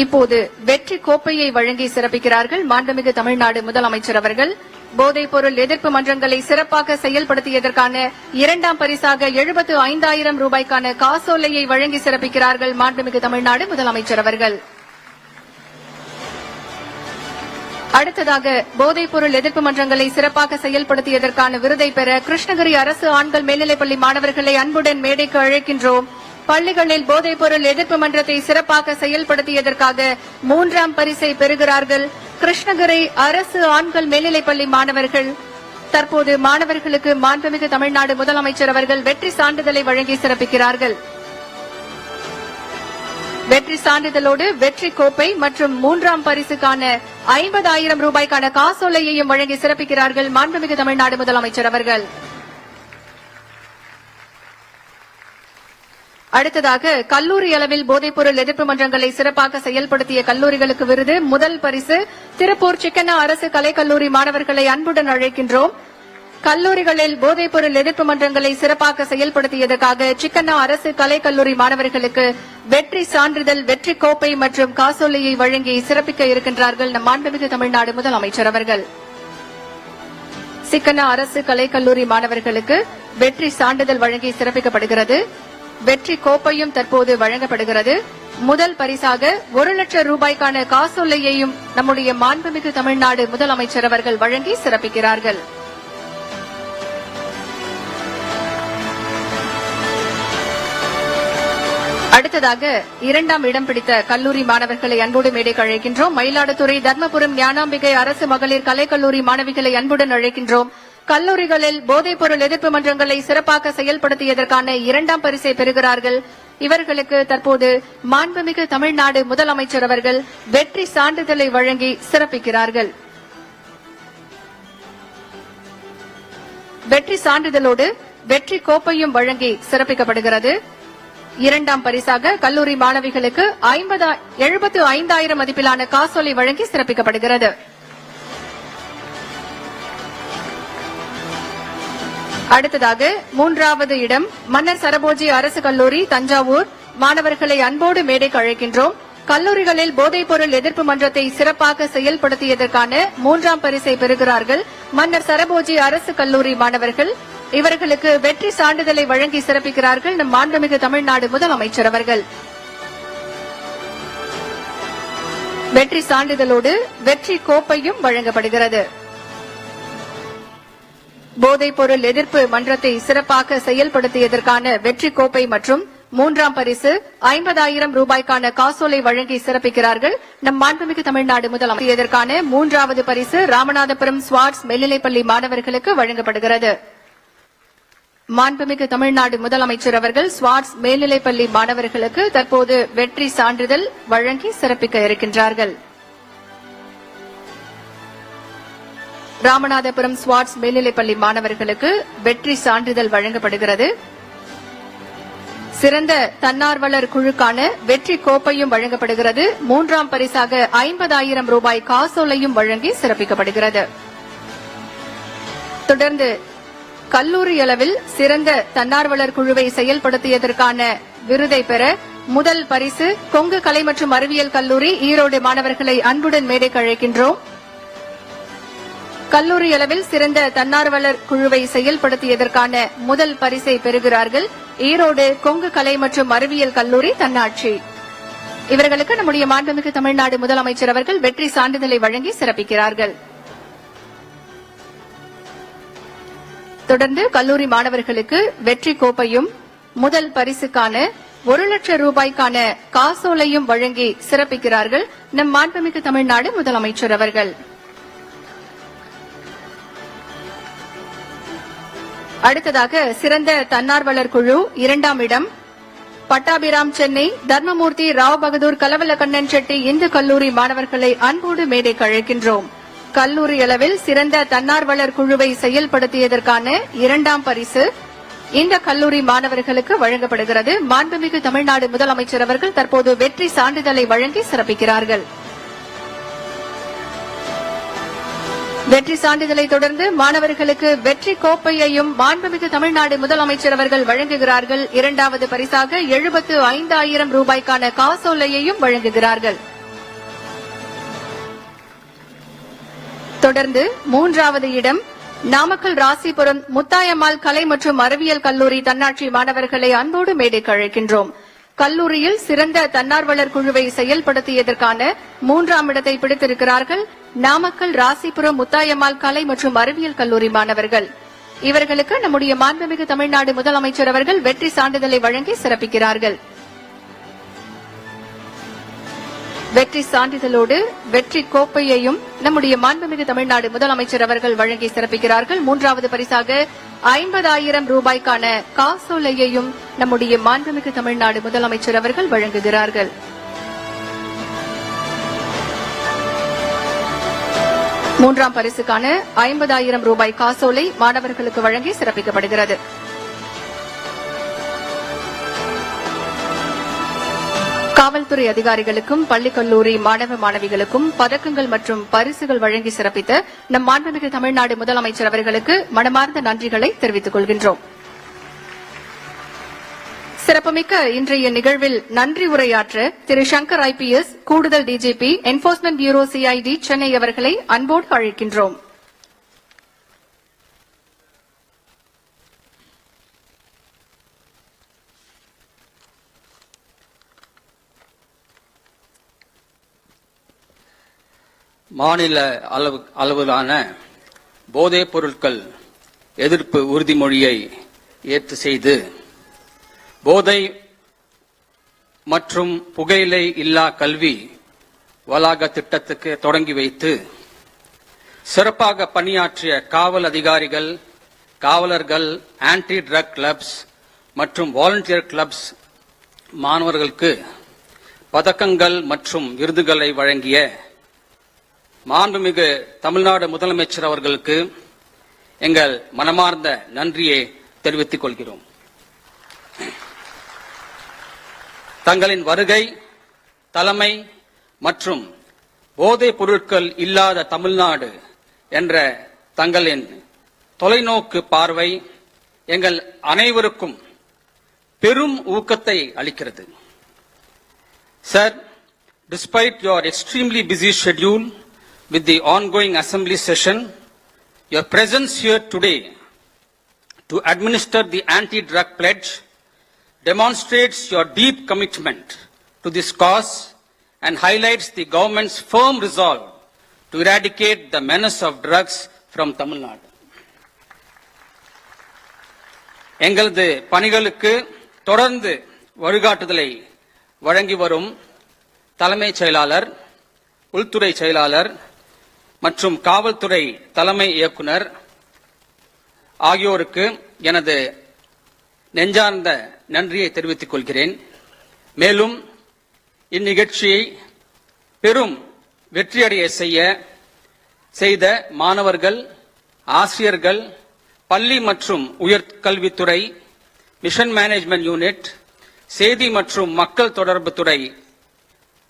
இப்போது வெற்றி கோப்பையை வழங்கி சிறப்பிக்கிறார்கள் மாண்புமிகு தமிழ்நாடு முதலமைச்சர் அவர்கள். போதைப் பொருள் எதிர்ப்பு மன்றங்களை சிறப்பாக செயல்படுத்தியதற்கான 2ஆம் பரிசாக 75,000 ரூபாய்க்கான காசோலையை வழங்கி சிறப்பிக்கிறார்கள் மாண்புமிகு தமிழ்நாடு முதலமைச்சர் அவர்கள். அடுத்ததாக போதைப் பொருள் எதிர்ப்பு மன்றங்களை சிறப்பாக செயல்படுத்தியதற்கான விருதை பெற கிருஷ்ணகிரி அரசு ஆண்கள் மேல்நிலைப்பள்ளி மாணவர்களை அன்புடன் மேடைக்கு அழைக்கின்றோம். பள்ளிகளில் போதைப் பொருள் எதிர்ப்பு மன்றத்தை சிறப்பாக செயல்படுத்தியதற்காக 3ஆம் பரிசை பெறுகிறார்கள் கிருஷ்ணகிரி அரசு ஆண்கள் மேல்நிலைப்பள்ளி மாணவர்கள். தற்போது மாணவர்களுக்கு மாண்புமிகு தமிழ்நாடு முதலமைச்சர் அவர்கள் வெற்றி சான்றிதழை வழங்கி சிறப்பிக்கிறார்கள். வெற்றி சான்றிதழோடு வெற்றி கோப்பை மற்றும் 3ஆம் பரிசுக்கான 50,000 ரூபாய்க்கான காசோலையையும் வழங்கி சிறப்பிக்கிறார்கள் மாண்புமிகு தமிழ்நாடு முதலமைச்சர் அவர்கள். அடுத்ததாக கல்லூரி அளவில் போதைப் பொருள் எதிர்ப்பு மன்றங்களை சிறப்பாக செயல்படுத்திய கல்லூரிகளுக்கு விருது முதல் பரிசு திருப்பூர் சிக்கண்ணா அரசு கலைக்கல்லூரி மாணவர்களை அன்புடன் அழைக்கின்றோம். கல்லூரிகளில் போதைப் பொருள் எதிர்ப்பு மன்றங்களை சிறப்பாக செயல்படுத்தியதற்காக சிக்கண்ணா அரசு கலைக்கல்லூரி மாணவர்களுக்கு வெற்றி சான்றிதழ், வெற்றி கோப்பை மற்றும் காசோலையை வழங்கி சிறப்பிக்க இருக்கின்றார்கள் நம் மாண்புமிகு தமிழ்நாடு முதலமைச்சர் அவர்கள். சிக்கன அரசு கலைக்கல்லூரி மாணவர்களுக்கு வெற்றி சான்றிதழ் வழங்கி சிறப்பிக்கப்படுகிறது. வெற்றி கோப்பையும் தற்போது வழங்கப்படுகிறது. முதல் பரிசாக 1 லட்சம் ரூபாய்க்கான காசோலையையும் நம்முடைய மாண்புமிகு தமிழ்நாடு முதலமைச்சர் அவர்கள் வழங்கி சிறப்பிக்கிறார்கள். அடுத்ததாக 2ஆம் இடம் பிடித்த கல்லூரி மாணவர்களை அன்போடு மேடைக்கு அழைக்கின்றோம். மயிலாடுதுறை தர்மபுரம் ஞானாம்பிகை அரசு மகளிர் கலைக்கல்லூரி மாணவிகளை அன்புடன் அழைக்கின்றோம். கல்லூரிகளில் போதைப்பொருள் எதிர்ப்பு மன்றங்களை சிறப்பாக செயல்படுத்தியதற்கான 2ஆம் பரிசை பெறுகிறார்கள். இவர்களுக்கு தற்போது மாண்புமிகு தமிழ்நாடு முதலமைச்சர் அவர்கள் வெற்றி சான்றிதழை வழங்கி சிறப்பிக்கிறார்கள். வெற்றி சான்றிதழோடு வெற்றி கோப்பையும் வழங்கி சிறப்பிக்கப்படுகிறது. 2ஆம் பரிசாக கல்லூரி மாணவிகளுக்கு 75,000 மதிப்பிலான காசோலை வழங்கி சிறப்பிக்கப்படுகிறது. அடுத்ததாக 3வது இடம் மன்னர் சரபோஜி அரசு கல்லூரி தஞ்சாவூர் மாணவர்களை அன்போடு மேடைக்கு அழைக்கின்றோம். கல்லூரிகளில் போதைப்பொருள் எதிர்ப்பு மன்றத்தை சிறப்பாக செயல்படுத்தியதற்கான 3ஆம் பரிசை பெறுகிறார்கள் மன்னர் சரபோஜி அரசு கல்லூரி மாணவர்கள். இவர்களுக்கு வெற்றி சான்றிதழை வழங்கி சிறப்பிக்கிறார்கள் நம் மாண்புமிகு தமிழ்நாடு முதலமைச்சர் அவர்கள். வெற்றி சான்றிதழோடு வெற்றி கோப்பையும் வழங்கப்படுகிறது. போதைப்பொருள் எதிர்ப்பு மன்றத்தை சிறப்பாக செயல்படுத்தியதற்கான வெற்றி கோப்பை மற்றும் 3ஆம் பரிசு 50,000 ரூபாய்க்கான காசோலை வழங்கி சிறப்பிக்கிறார்கள் நம் மாண்புமிகு தமிழ்நாடு முதலமைச்சர். இதற்கான 3வது பரிசு ராமநாதபுரம் ஸ்வாட்ஸ் மேல்நிலைப்பள்ளி மாணவர்களுக்கு வழங்கப்படுகிறது. மாண்புமிகு தமிழ்நாடு முதலமைச்சர் அவர்கள் ஸ்வாட்ஸ் மேல்நிலைப்பள்ளி மாணவர்களுக்கு தற்போது வெற்றி சான்றிதழ் வழங்கி சிறப்பிக்க இருக்கின்றார்கள். ராமநாதபுரம் ஸ்வாட்ஸ் மேல்நிலைப்பள்ளி மாணவர்களுக்கு வெற்றி சான்றிதழ் வழங்கப்படுகிறது. சிறந்த தன்னார்வலர் குழுக்கான வெற்றி கோப்பையும் வழங்கப்படுகிறது. 3ஆம் பரிசாக 50,000 ரூபாய் காசோலையும் வழங்கி சிறப்பிக்கப்படுகிறது. தொடர்ந்து கல்லூரி அளவில் சிறந்த தன்னார்வலர் குழுவை செயல்படுத்தியதற்கான விருதை பெற முதல் பரிசு கொங்கு கலை மற்றும் அறிவியல் கல்லூரி ஈரோடு மாணவர்களை அன்புடன் மேடைக்கு அழைக்கின்றோம். கல்லூரி அளவில் சிறந்த தன்னார்வலர் குழுவை செயல்படுத்தியதற்கான முதல் பரிசை பெறுகிறார்கள் ஈரோடு கொங்கு கலை மற்றும் அறிவியல் கல்லூரி தன்னாட்சி. இவர்களுக்கு நம்முடைய மாண்புமிகு தமிழ்நாடு முதலமைச்சர் அவர்கள் வெற்றி சான்றிதழை வழங்கி சிறப்பிக்கிறார்கள். தொடர்ந்து கல்லூரி மாணவர்களுக்கு வெற்றி கோப்பையும் முதல் பரிசுக்கான 1 லட்சம் ரூபாய்க்கான காசோலையும் வழங்கி சிறப்பிக்கிறார்கள் நம் மாண்புமிகு தமிழ்நாடு முதலமைச்சர் அவர்கள். அடுத்ததாக சிறந்த தன்னார்வலர் குழு 2ஆம் இடம் பட்டாபிராம் சென்னை தர்மமூர்த்தி ராவ் பகதூர் கலவலக்கண்ணன் செட்டி இந்து கல்லூரி மாணவர்களை அன்போடு மேடைக்கு அழைக்கின்றோம். கல்லூரி அளவில் சிறந்த தன்னார்வலர் குழுவை செயல்படுத்தியதற்கான 2ஆம் பரிசு இந்த கல்லூரி மாணவர்களுக்கு வழங்கப்படுகிறது. மாண்புமிகு தமிழ்நாடு முதலமைச்சர் அவர்கள் தற்போது வெற்றி சான்றிதழை வழங்கி சிறப்பிக்கிறார்கள். வெற்றி சான்றிதழை தொடர்ந்து மாணவர்களுக்கு வெற்றி கோப்பையையும் மாண்புமிகு தமிழ்நாடு முதலமைச்சர் அவர்கள் வழங்குகிறார்கள். 2வது பரிசாக 75,000 ரூபாய்க்கான காசோலையையும் வழங்குகிறார்கள். தொடர்ந்து 3வது இடம் நாமக்கல் ராசிபுரம் முத்தாயம்மாள் கலை மற்றும் அறிவியல் கல்லூரி தன்னாட்சி மாணவர்களை அன்போடு மேடைக்கு அழைக்கின்றோம். கல்லூரியில் சிறந்த தன்னார்வலர் குழுவை செயல்படுத்தியதற்கான 3ஆம் இடத்தை பிடித்திருக்கிறார்கள் நாமக்கல் ராசிபுரம் முத்தாயம்மாள் கலை மற்றும் அறிவியல் கல்லூரி மாணவர்கள். இவர்களுக்கு நம்முடைய மாண்புமிகு தமிழ்நாடு முதலமைச்சர் அவர்கள் வெற்றி சான்றிதழை வழங்கி சிறப்பிக்கிறார்கள். வெற்றி சான்றிதழோடு வெற்றி கோப்பையையும் நம்முடைய மாண்புமிகு தமிழ்நாடு முதலமைச்சர் அவர்கள் வழங்கி சிறப்பிக்கிறார்கள். 3வது பரிசாக 50,000 ரூபாய்க்கான காசோலையையும் நம்முடைய மாண்புமிகு தமிழ்நாடு முதலமைச்சர் அவர்கள் வழங்குகிறார்கள். மூன்றாம் பரிசுக்கான 50,000 ரூபாய் காசோலை மாணவர்களுக்கு வழங்கி சிறப்பிக்கப்படுகிறது. காவல்துறை அதிகாரிகளுக்கும் பள்ளி கல்லூரி மாணவ மாணவிகளுக்கும் பதக்கங்கள் மற்றும் பரிசுகள் வழங்கி சிறப்பித்த நம் மாண்புமிகு தமிழ்நாடு முதலமைச்சர் அவர்களுக்கு மனமார்ந்த நன்றிகளை தெரிவித்துக் கொள்கின்றோம். சிறப்புமிக்க இன்றைய நிகழ்வில் நன்றி உரையாற்ற திரு சங்கர் ஐபிஎஸ் கூடுதல் DGP enforcement bureau CID Chennai அவர்களை அன்போடு அழைக்கின்றோம். மாநில அளவிலான போதைப் பொருட்கள் எதிர்ப்பு உறுதிமொழியை ஏற்று செய்து போதை மற்றும் புகையிலை இல்லா கல்வி வளாக திட்டத்துக்கு தொடங்கி வைத்து சிறப்பாக பணியாற்றிய காவல் அதிகாரிகள், காவலர்கள், ஆன்டி ட்ரக் கிளப்ஸ் மற்றும் வாலண்டியர் கிளப்ஸ் மாணவர்களுக்கு பதக்கங்கள் மற்றும் விருதுகளை வழங்கிய மாண்புமிகு தமிழ்நாடு முதலமைச்சர் அவர்களுக்கு எங்கள் மனமார்ந்த நன்றியை தெரிவித்துக் கொள்கிறோம். தங்களின் வருகை, தலைமை மற்றும் போதைப் பொருட்கள் இல்லாத தமிழ்நாடு என்ற தங்களின் தொலைநோக்கு பார்வை எங்கள் அனைவருக்கும் பெரும் ஊக்கத்தை அளிக்கிறது. Sir, despite your extremely busy schedule with the ongoing assembly session, your presence here today to administer the anti-drug pledge demonstrates your deep commitment to this cause and highlights the government's firm resolve to eradicate the menace of drugs from Tamil Nadu. எங்களது பணிகளுக்கு தொடர்ந்து வழிகாட்டுதலை வழங்கி வரும் தலைமைச் செயலாளர், உள்துறை செயலாளர் மற்றும் காவல்துறை தலைமை இயக்குனர் ஆகியோருக்கு எனது நெஞ்சார்ந்த நன்றியை தெரிவித்துக் கொள்கிறேன். மேலும் இந்நிகழ்ச்சியை பெரும் வெற்றியடைய செய்த மாணவர்கள், ஆசிரியர்கள், பள்ளி மற்றும் உயர்கல்வித்துறை, மிஷன் மேனேஜ்மெண்ட் யூனிட், செய்தி மற்றும் மக்கள் தொடர்பு துறை,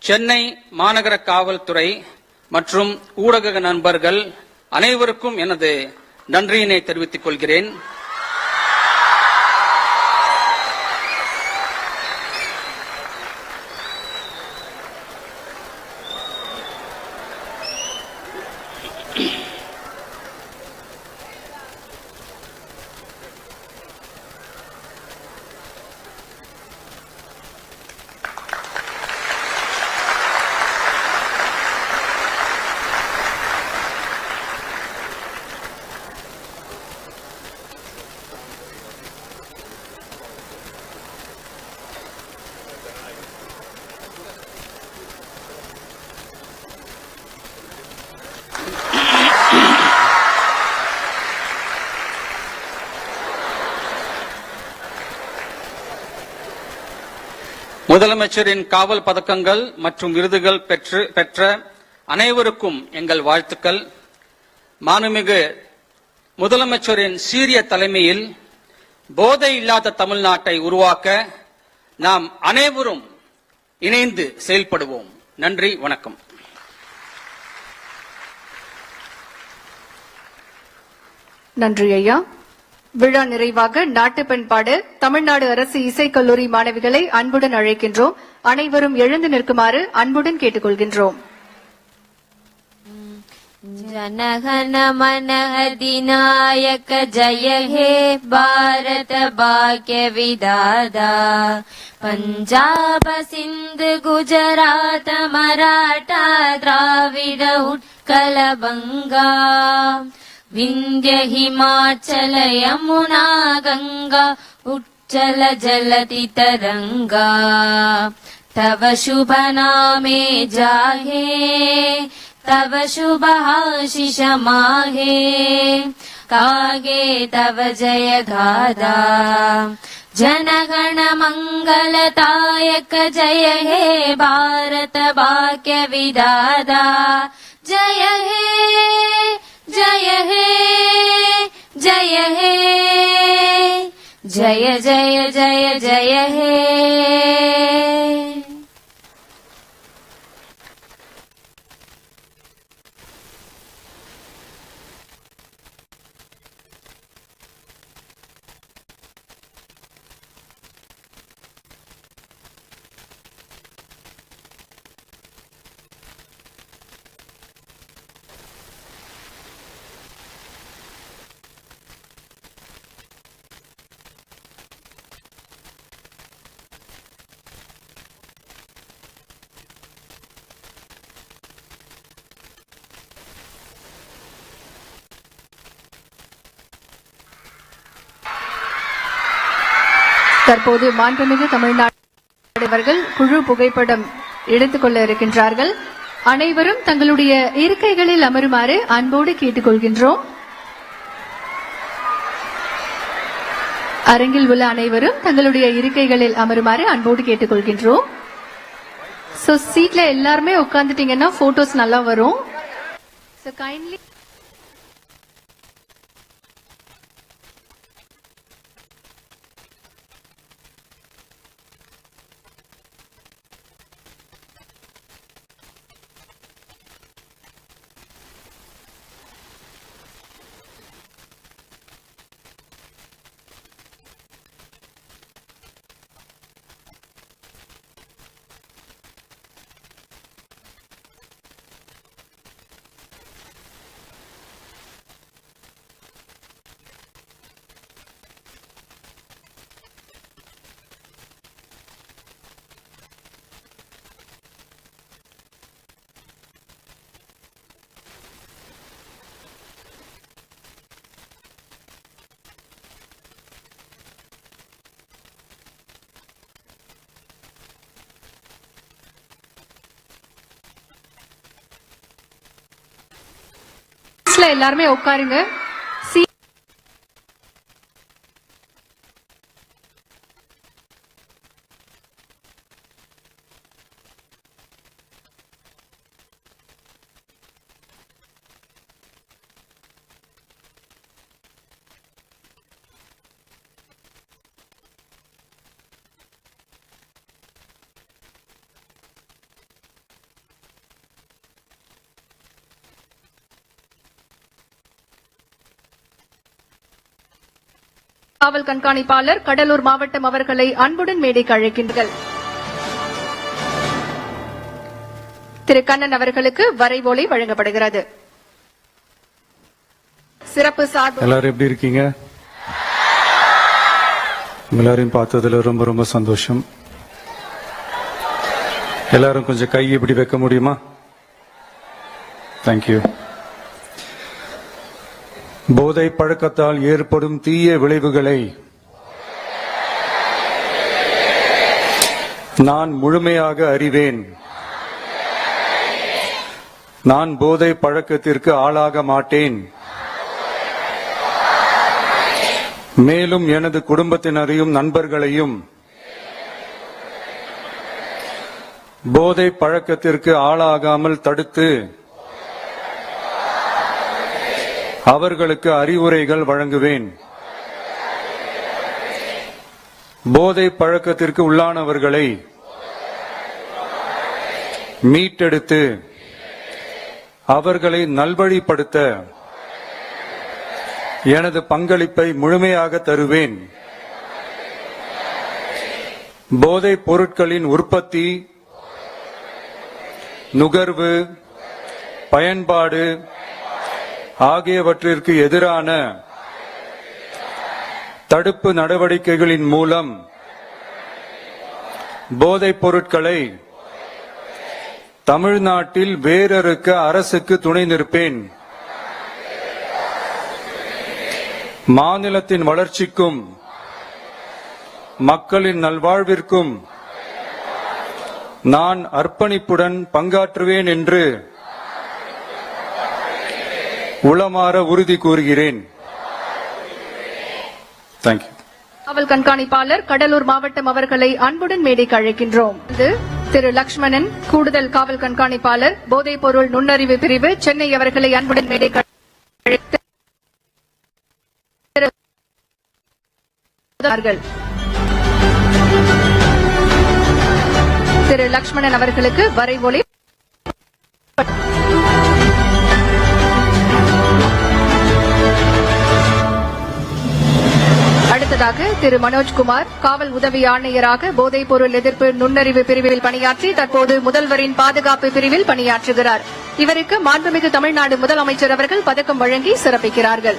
சென்னை மாநகர காவல்துறை மற்றும் ஊடக நண்பர்கள் அனைவருக்கும் எனது நன்றியினை தெரிவித்துக் கொள்கிறேன். முதலமைச்சரின் காவல் பதக்கங்கள் மற்றும் விருதுகள் பெற்ற அனைவருக்கும் எங்கள் வாழ்த்துக்கள். மாண்புமிகு முதலமைச்சரின் சீரிய தலைமையில் போதை இல்லாத தமிழ்நாட்டை உருவாக்க நாம் அனைவரும் இணைந்து செயல்படுவோம். நன்றி, வணக்கம். நன்றி ஐயா. விழா நிறைவாக நாட்டுப்பண் பாட தமிழ்நாடு அரசு இசைக்கல்லூரி மாணவிகளை அன்புடன் அழைக்கின்றோம். அனைவரும் எழுந்து நிற்குமாறு அன்புடன் கேட்டுக்கொள்கின்றோம். जनगण मन अधिनायक जय हे भारत भाग्य विधाता पंजाब सिंध गुजरात मराठा द्राविड उत्कल बंगा विंध्य हिमाचल यमुना गंगा उच्चल जलति तरंगा तव शुभ नामे जाहे तव शुभ आशीष माहे कागे तव जय गादा जनगण मंगलदायक जय हे भारत भाग्य विधाता जय हे जय हे जय हे जय जय जय जय हे. தற்போது மாண்புமிகு தமிழ்நாடு அவர்கள் குழு புகைப்படம் எடுத்துக்கொள்ள இருக்கின்றார்கள். அனைவரும் தங்களுடைய இருக்கைகளில் அமருமாறு அன்போடு கேட்டுக்கொள்கின்றோம். அரங்கில் உள்ள அனைவரும் தங்களுடைய இருக்கைகளில் அமருமாறு அன்போடு கேட்டுக்கொள்கின்றோம். சோ சீட்ல எல்லாருமே உட்கார்ந்துட்டீங்கன்னா போட்டோஸ் நல்லா வரும். சோ கைண்ட்லி எல்லாருமே உட்காருங்க. காவல் கண்காணிப்பாளர் கடலூர் மாவட்டம் அவர்களை அன்புடன் மேடைக்கு அழைக்கின்றனர். திரு கண்ணன் அவர்களுக்கு வரைவோலை வழங்கப்படுகிறது. சிறப்பு சார்பு எல்லாரும் எப்படி இருக்கீங்க? எல்லாரையும் பார்த்ததுல ரொம்ப ரொம்ப சந்தோஷம். எல்லாரும் கொஞ்சம் கை இப்படி வைக்க முடியுமா? தேங்க்யூ. போதை பழக்கத்தால் ஏற்படும் தீய விளைவுகளை நான் முழுமையாக அறிவேன். நான் போதை பழக்கத்திற்கு ஆளாக மாட்டேன். மேலும் எனது குடும்பத்தினரையும் நண்பர்களையும் போதை பழக்கத்திற்கு ஆளாகாமல் தடுத்து அவர்களுக்கு அறிவுரைகள் வழங்குவேன். போதை பழக்கத்திற்கு உள்ளானவர்களை மீட்டெடுத்து அவர்களை நல்வழிப்படுத்த எனது பங்களிப்பை முழுமையாக தருவேன். போதைப் பொருட்களின் உற்பத்தி, நுகர்வு, பயன்பாடு ஆகியவற்றிற்கு எதிரான தடுப்பு நடவடிக்கைகளின் மூலம் போதைப் பொருட்களை தமிழ்நாட்டில் வேரறுக்க அரசுக்கு துணை நிற்பேன். மாநிலத்தின் வளர்ச்சிக்கும் மக்களின் நல்வாழ்விற்கும் நான் அர்ப்பணிப்புடன் பங்காற்றுவேன் என்று உளமாற உறுதி கூறுகிறேன். தேங்க்யூ. காவல் கண்காணிப்பாளர் கடலூர் மாவட்டம் அவர்களை அன்புடன் மேடைக்கு அழைக்கின்றோம். திரு லக்ஷ்மணன், கூடுதல் காவல் கண்காணிப்பாளர், போதைப் பொருள் நுண்ணறிவு பிரிவு, சென்னை அவர்களை அன்புடன் மேடைக்கு அழைத்து திரு லக்ஷ்மணன் அவர்களுக்கு வரைவோலை. அடுத்ததாக திரு மனோஜ்குமார், காவல் உதவி ஆணையராக போதைப் பொருள் எதிர்ப்பு நுண்ணறிவு பிரிவில் பணியாற்றி தற்போது முதல்வரின் பாதுகாப்பு பிரிவில் பணியாற்றுகிறார். இவருக்கு மாண்புமிகு தமிழ்நாடு முதலமைச்சர் அவர்கள் பதக்கம் வழங்கி சிறப்பிக்கிறார்கள்.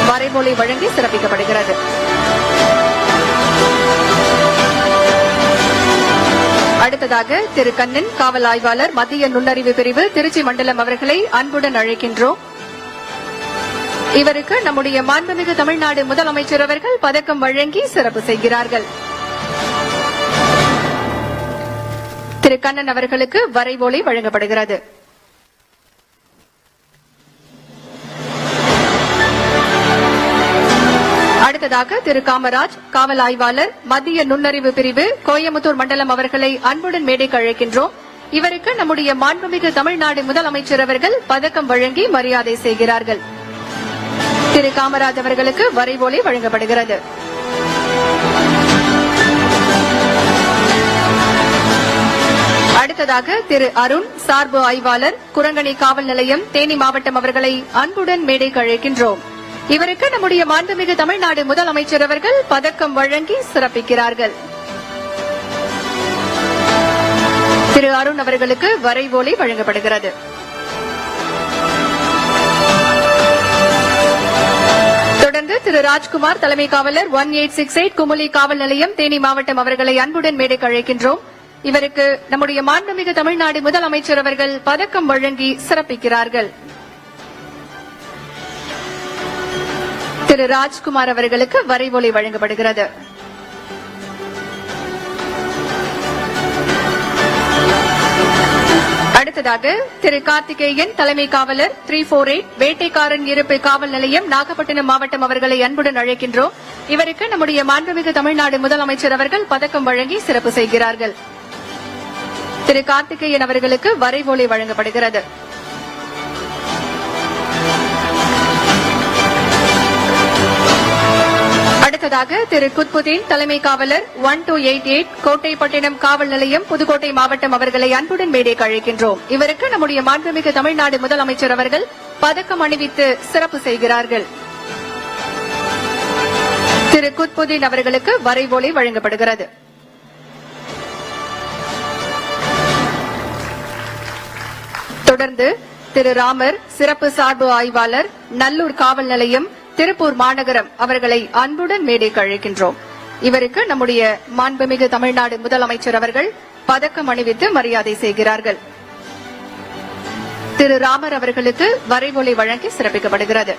வரைவோலை வழங்கி சிறப்பிக்கப்படுகிறது. அடுத்ததாக திரு கண்ணன், காவல் ஆய்வாளர், மத்திய நுண்ணறிவு பிரிவு, திருச்சி மண்டலம் அவர்களை அன்புடன் அழைக்கின்றோம். இவருக்கு நம்முடைய மாண்புமிகு தமிழ்நாடு முதலமைச்சர் அவர்கள் பதக்கம் வழங்கி சிறப்பு செய்கிறார்கள். திரு கண்ணன் அவர்களுக்கு வரைவோலை வழங்கப்படுகிறது. அடுத்ததாக திரு காமராஜ், காவல் ஆய்வாளர், மத்திய நுண்ணறிவு பிரிவு, கோயமுத்தூர் மண்டலம் அவர்களை அன்புடன் மேடைக்கு அழைக்கின்றோம். இவருக்கு நம்முடைய மாண்புமிகு தமிழ்நாடு முதலமைச்சர் அவர்கள் பதக்கம் வழங்கி மரியாதை செய்கிறார்கள். திரு காமராஜ் அவர்களுக்கு வரைவோலை வழங்கப்படுகிறது. அடுத்ததாக திரு அருண், சார்பு ஆய்வாளர், குரங்கணி காவல் நிலையம், தேனி மாவட்டம் அவர்களை அன்புடன் மேடைக்கு அழைக்கின்றோம். இவருக்கு நம்முடைய மாண்புமிகு தமிழ்நாடு முதலமைச்சர் அவர்கள் பதக்கம் வழங்கி சிறப்பிக்கிறார்கள். திரு அருண் அவர்களுக்கு வரைவோலை வழங்கப்படுகிறது. தொடர்ந்து திரு ராஜ்குமார், தலைமை காவலர், 1868 குமுளி காவல் நிலையம், தேனி மாவட்டம் அவர்களை அன்புடன் மேடைக்கு அழைக்கின்றோம். இவருக்கு நம்முடைய மாண்புமிகு தமிழ்நாடு முதலமைச்சர் அவர்கள் பதக்கம் வழங்கி சிறப்பிக்கிறார்கள். திரு ராஜ்குமார் அவர்களுக்கு வரைவோலை வழங்கப்படுகிறது. அடுத்ததாக திரு கார்த்திகேயன், தலைமை காவலர், 348 வேட்டைக்காரன் இருப்பு காவல் நிலையம், நாகப்பட்டினம் மாவட்டம் அவர்களை அன்புடன் அழைக்கின்றோம். இவருக்கு நம்முடைய மாண்புமிகு தமிழ்நாடு முதலமைச்சர் அவர்கள் பதக்கம் வழங்கி சிறப்பு செய்கிறார்கள். திரு கார்த்திகேயன் அவர்களுக்கு வரைவோலை வழங்கப்படுகிறது. அடுத்ததாக திரு குத்புதீன், தலைமை காவலர், 1288 கோட்டைப்பட்டினம் காவல் நிலையம், புதுக்கோட்டை மாவட்டம் அவர்களை அன்புடன் மேடைக்கு அழைக்கின்றோம். இவருக்கு நம்முடைய மாண்புமிகு தமிழ்நாடு முதலமைச்சர் அவர்கள் பதக்கம் அணிவித்து சிறப்பு செய்கிறார்கள். திரு குத்புதீன் அவர்களுக்கு வரைவோலை வழங்கப்படுகிறது. தொடர்ந்து திரு ராமர், சிறப்பு சார்பு ஆய்வாளர், நல்லூர் காவல் நிலையம், திருப்பூர் மாநகரம் அவர்களை அன்புடன் மேடைக்கு அழைக்கின்றோம். இவருக்கு நம்முடைய மாண்புமிகு தமிழ்நாடு முதலமைச்சர் அவர்கள் பதக்கம் அணிவித்து மரியாதை செய்கிறார்கள். திரு ராமர் அவர்களுக்கு வரைவோலை வழங்கி சிறப்பிக்கப்படுகிறது.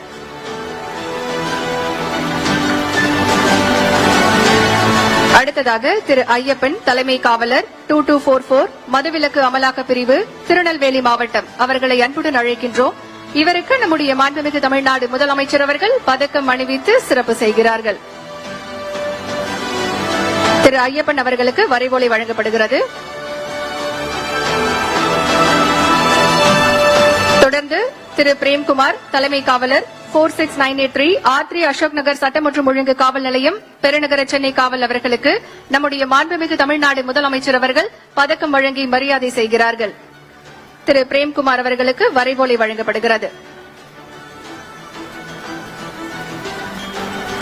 அடுத்ததாக திரு ஐயப்பன், தலைமை காவலர், 2244 மதுவிலக்கு அமலாக்க பிரிவு, திருநெல்வேலி மாவட்டம் அவர்களை அன்புடன் அழைக்கின்றோம். இவருக்கு நம்முடைய மாண்புமிகு தமிழ்நாடு முதலமைச்சர் அவர்கள் பதக்கம் அணிவித்து சிறப்பு செய்கிறார்கள். திரு ஐயப்பன் அவர்களுக்கு வரைவோலை வழங்கப்படுகிறது. தொடர்ந்து திரு பிரேம்குமார், தலைமை காவலர், 46983 R3 அசோக் நகர் சட்டம் மற்றும் ஒழுங்கு காவல் நிலையம், பெருநகர சென்னை காவல் அவர்களுக்கு நம்முடைய மாண்புமிகு தமிழ்நாடு முதலமைச்சர் அவர்கள் பதக்கம் வழங்கி மரியாதை செய்கிறார்கள். திரு பிரேம்குமார் அவர்களுக்கு வரைவோலை வழங்கப்படுகிறது.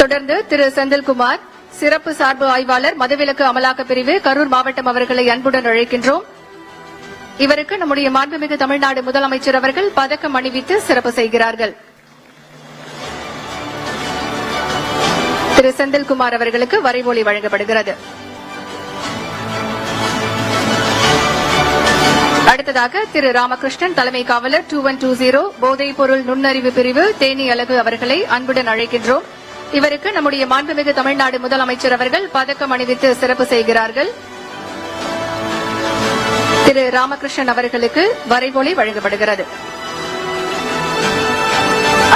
தொடர்ந்து திரு செந்தில்குமார், சிறப்பு சார்பு ஆய்வாளர், மதுவிலக்கு அமலாக்க பிரிவு, கரூர் மாவட்டம் அவர்களை அன்புடன் அழைக்கின்றோம். இவருக்கு நம்முடைய மாண்புமிகு தமிழ்நாடு முதலமைச்சர் அவர்கள் பதக்கம் அணிவித்து சிறப்பு செய்கிறார்கள். திரு செந்தில்குமார் அவர்களுக்கு வரைவோலை வழங்கப்படுகிறது. அடுத்ததாக திரு ராமகிருஷ்ணன், தலைமை காவலர், 2120 போதைப் பொருள் நுண்ணறிவு பிரிவு, தேனி அலகு அவர்களை அன்புடன் அழைக்கின்றோம். இவருக்கு நம்முடைய மாண்புமிகு தமிழ்நாடு முதலமைச்சர் அவர்கள் பதக்கம் அணிவித்து சிறப்பு செய்கிறார்கள். திரு ராமகிருஷ்ணன் அவர்களுக்கு வரைவோலை வழங்கப்படுகிறது.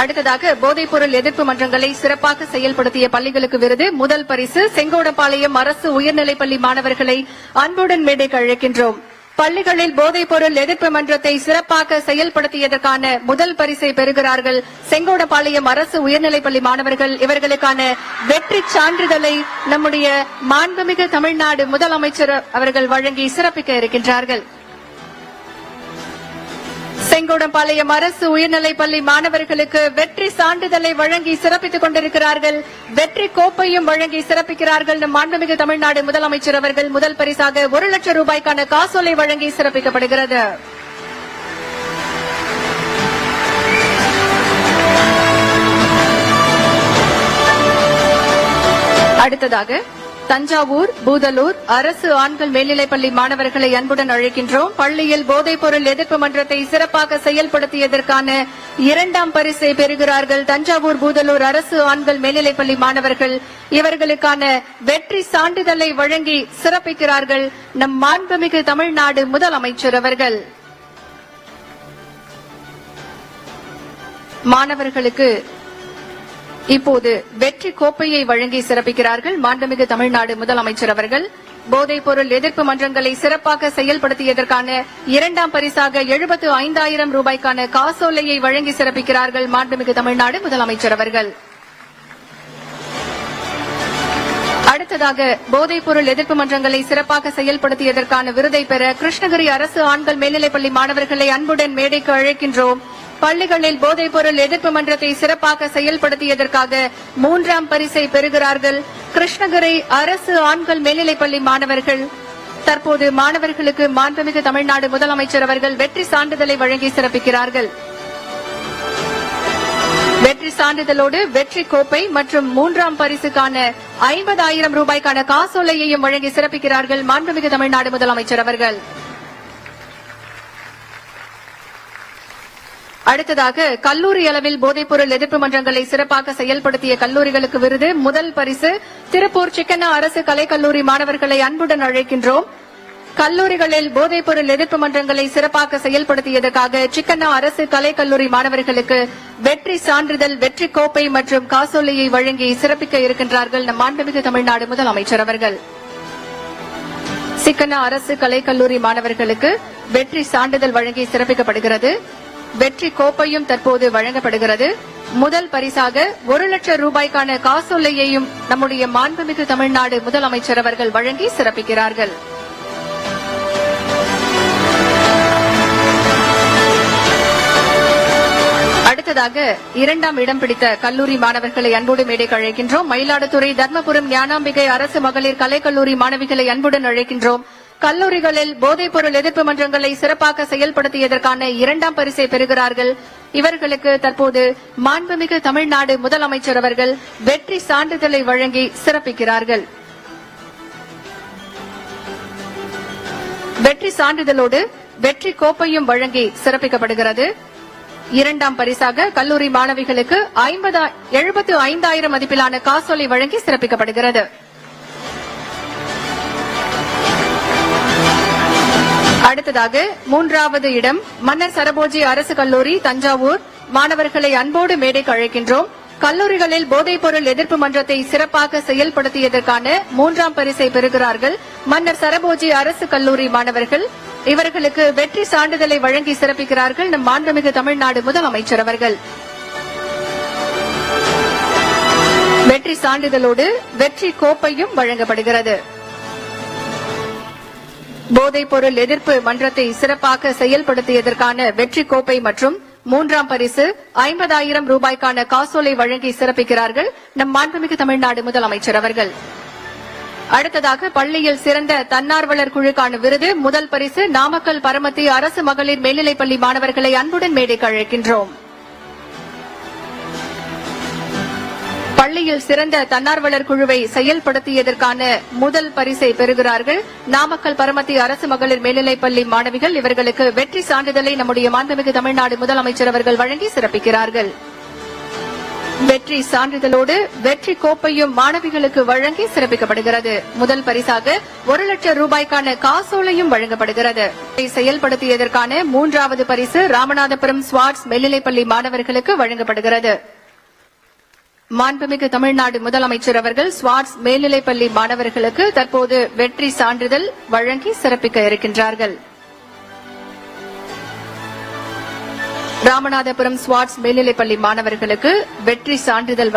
அடுத்ததாக போதைப் பொருள் எதிர்ப்பு மன்றங்களை சிறப்பாக செயல்படுத்திய பள்ளிகளுக்கு விருது, முதல் பரிசு செங்கோடம்பாளையம் அரசு உயர்நிலைப்பள்ளி மாணவர்களை அன்புடன் மேடைக்கு அழைக்கின்றோம். பள்ளிகளில் போதைப் பொருள் எதிர்ப்பு மன்றத்தை சிறப்பாக செயல்படுத்தியதற்கான முதல் பரிசை பெறுகிறார்கள் செங்கோடம்பாளையம் அரசு உயர்நிலைப்பள்ளி மாணவர்கள். இவர்களுக்கான வெற்றி சான்றிதழை நம்முடைய மாண்புமிகு தமிழ்நாடு முதலமைச்சர் அவர்கள் வழங்கி சிறப்பிக்க இருக்கின்றார்கள். செங்கோடம்பாளையம் அரசு உயர்நிலைப்பள்ளி மாணவர்களுக்கு வெற்றி சான்றிதழை வழங்கி சிறப்பித்துக் கொண்டிருக்கிறார்கள். வெற்றி கோப்பையும் வழங்கி சிறப்பிக்கிறார்கள். நம் மாண்புமிகு தமிழ்நாடு முதலமைச்சர் அவர்கள் முதல் பரிசாக 1 லட்சம் ரூபாய்க்கான காசோலை வழங்கி சிறப்பிக்கப்படுகிறது. அடுத்ததாக தஞ்சாவூர், பூதலூர் அரசு ஆண்கள் மேல்நிலைப்பள்ளி மாணவர்களை அன்புடன் அழைக்கின்றோம். பள்ளியில் போதைப்பொருள் எதிர்ப்பு மன்றத்தை சிறப்பாக செயல்படுத்தியதற்கான 2ஆம் பரிசை பெறுகிறார்கள் தஞ்சாவூர், பூதலூர் அரசு ஆண்கள் மேல்நிலைப்பள்ளி மாணவர்கள். இவர்களுக்கான வெற்றி சான்றிதழை வழங்கி சிறப்பிக்கிறார்கள் நம் மாண்புமிகு தமிழ்நாடு முதலமைச்சர் அவர்கள். மாணவர்களுக்கு இப்போது வெற்றி கோப்பையை வழங்கி சிறப்பிக்கிறார்கள் மாண்புமிகு தமிழ்நாடு முதலமைச்சர் அவர்கள். போதைப் பொருள் எதிர்ப்பு மன்றங்களை சிறப்பாக செயல்படுத்தியதற்கான 2ஆம் பரிசாக 75,000 ரூபாய்க்கான காசோலையை வழங்கி சிறப்பிக்கிறார்கள் மாண்புமிகு தமிழ்நாடு முதலமைச்சர் அவர்கள். அடுத்ததாக போதைப் பொருள் எதிர்ப்பு மன்றங்களை சிறப்பாக செயல்படுத்தியதற்கான விருதை பெற கிருஷ்ணகிரி அரசு ஆண்கள் மேல்நிலைப்பள்ளி மாணவர்களை அன்புடன் மேடைக்கு அழைக்கின்றோம். பள்ளிகளில் போதைப் பொருள் எதிர்ப்பு மன்றத்தை சிறப்பாக செயல்படுத்தியதற்காக 3ஆம் பரிசை பெறுகிறார்கள் கிருஷ்ணகிரி அரசு ஆண்கள் மேல்நிலைப்பள்ளி மாணவர்கள். தற்போது மாணவர்களுக்கு மாண்புமிகு தமிழ்நாடு முதலமைச்சர் அவர்கள் வெற்றி சான்றிதழை வழங்கி சிறப்பிக்கிறார்கள். வெற்றி சான்றிதழோடு வெற்றி கோப்பை மற்றும் 3ஆம் பரிசுக்கான 50,000 ரூபாய்க்கான காசோலையையும் வழங்கி சிறப்பிக்கிறார்கள் மாண்புமிகு தமிழ்நாடு முதலமைச்சர் அவர்கள். அடுத்ததாக கல்லூரி அளவில் போதைப்பொருள் எதிர்ப்பு மன்றங்களை சிறப்பாக செயல்படுத்திய கல்லூரிகளுக்கு விருது. முதல் பரிசு திருப்பூர் சிக்கண்ணா அரசு கலைக்கல்லூரி மாணவர்களை அன்புடன் அழைக்கின்றோம். கல்லூரிகளில் போதைப்பொருள் எதிர்ப்பு மன்றங்களை சிறப்பாக செயல்படுத்தியதற்காக சிக்கண்ணா அரசு கலைக்கல்லூரி மாணவர்களுக்கு வெற்றி சான்றிதழ், வெற்றி கோப்பை மற்றும் காசோலையை வழங்கி சிறப்பிக்க இருக்கின்றார்கள் நம் மாண்புமிகு தமிழ்நாடு முதலமைச்சர் அவர்கள். சிக்கண்ணா அரசு கலைக்கல்லூரி மாணவர்களுக்கு வெற்றி சான்றிதழ் வழங்கி சிறப்பிக்கப்படுகிறது. வெற்றி கோப்பையும் தற்போது வழங்கப்படுகிறது. முதல் பரிசாக 1,00,000 ரூபாய்க்கான காசோலையையும் நம்முடைய மாண்புமிகு தமிழ்நாடு முதலமைச்சர் அவர்கள் வழங்கி சிறப்பிக்கிறார்கள். அடுத்ததாக 2ஆம் இடம் பிடித்த கல்லூரி மாணவர்களை அன்போடு மேடைக்கு அழைக்கின்றோம். மயிலாடுதுறை தர்மபுரம் ஞானாம்பிகை அரசு மகளிர் கலைக்கல்லூரி மாணவிகளை அன்புடன் அழைக்கின்றோம். கல்லூரிகளில் போதைப் பொருள் எதிர்ப்பு மன்றங்களை சிறப்பாக செயல்படுத்தியதற்கான 2ஆம் பரிசை பெறுகிறார்கள். இவர்களுக்கு தற்போது மாண்புமிகு தமிழ்நாடு முதலமைச்சர் அவர்கள் வெற்றி சான்றிதழை வழங்கி சிறப்பிக்கிறார்கள். வெற்றி சான்றிதழோடு வெற்றி கோப்பையும் வழங்கி சிறப்பிக்கப்படுகிறது. 2ஆம் பரிசாக கல்லூரி மாணவிகளுக்கு 75,000 மதிப்பிலான காசோலை வழங்கி சிறப்பிக்கப்படுகிறது. அடுத்ததாக 3வது இடம் மன்னர் சரபோஜி அரசு கல்லூரி தஞ்சாவூர் மாணவர்களை அன்போடு மேடைக்கு அழைக்கின்றோம். கல்லூரிகளில் போதைப் பொருள் எதிர்ப்பு மன்றத்தை சிறப்பாக செயல்படுத்தியதற்கான 3ஆம் பரிசை பெறுகிறார்கள் மன்னர் சரபோஜி அரசு கல்லூரி மாணவர்கள். இவர்களுக்கு வெற்றி சான்றிதழை வழங்கி சிறப்பிக்கிறார்கள் நம் மாண்புமிகு தமிழ்நாடு முதலமைச்சர் அவர்கள். வெற்றி சான்றிதழோடு வெற்றி கோப்பையும் வழங்கப்படுகிறது. போதைப் பொருள் எதிர்ப்பு மன்றத்தை சிறப்பாக செயல்படுத்தியதற்கான வெற்றி கோப்பை மற்றும் 3ஆம் பரிசு 50,000 ரூபாய்க்கான காசோலை வழங்கி சிறப்பிக்கிறார்கள் நம் மாண்புமிகு தமிழ்நாடு முதலமைச்சர் அவர்கள். அடுத்ததாக பள்ளியில் சிறந்த தன்னார்வலர் குழுக்கான விருது. முதல் பரிசு நாமக்கல் பரமத்தி அரசு மகளிர் மேல்நிலைப்பள்ளி மாணவர்களை அன்புடன் மேடைக்கு அழைக்கின்றோம். பள்ளியில் சிறந்த தன்னார்வலர் குழுவை செயல்படுத்தியதற்கான முதல் பரிசை பெறுகிறார்கள் நாமக்கல் பரமத்தி அரசு மகளிர் மேல்நிலைப்பள்ளி மாணவிகள். இவர்களுக்கு வெற்றி சான்றிதழை நம்முடைய மாண்புமிகு தமிழ்நாடு முதலமைச்சர் அவர்கள் வழங்கி சிறப்பிக்கிறார்கள். வெற்றி சான்றிதழோடு வெற்றி கோப்பையும் மாணவிகளுக்கு வழங்கி சிறப்பிக்கப்படுகிறது. முதல் பரிசாக 1,00,000 ரூபாய்க்கான காசோலையும் வழங்கப்படுகிறது. செயல்படுத்தியதற்கான 3வது பரிசு ராமநாதபுரம் ஸ்வாட்ஸ் மேல்நிலைப்பள்ளி மாணவர்களுக்கு வழங்கப்படுகிறது. மாண்புமிகு தமிழ்நாடு முதலமைச்சர் அவர்கள் ஸ்வாட்ஸ் மேல்நிலைப்பள்ளி மாணவர்களுக்கு தற்போது வெற்றி சான்றிதழ் வழங்கி சிறப்பிக்க இருக்கின்றார்கள். ராமநாதபுரம் ஸ்வாட்ஸ் மேல்நிலைப்பள்ளி மாணவர்களுக்கு வெற்றி சான்றிதழ்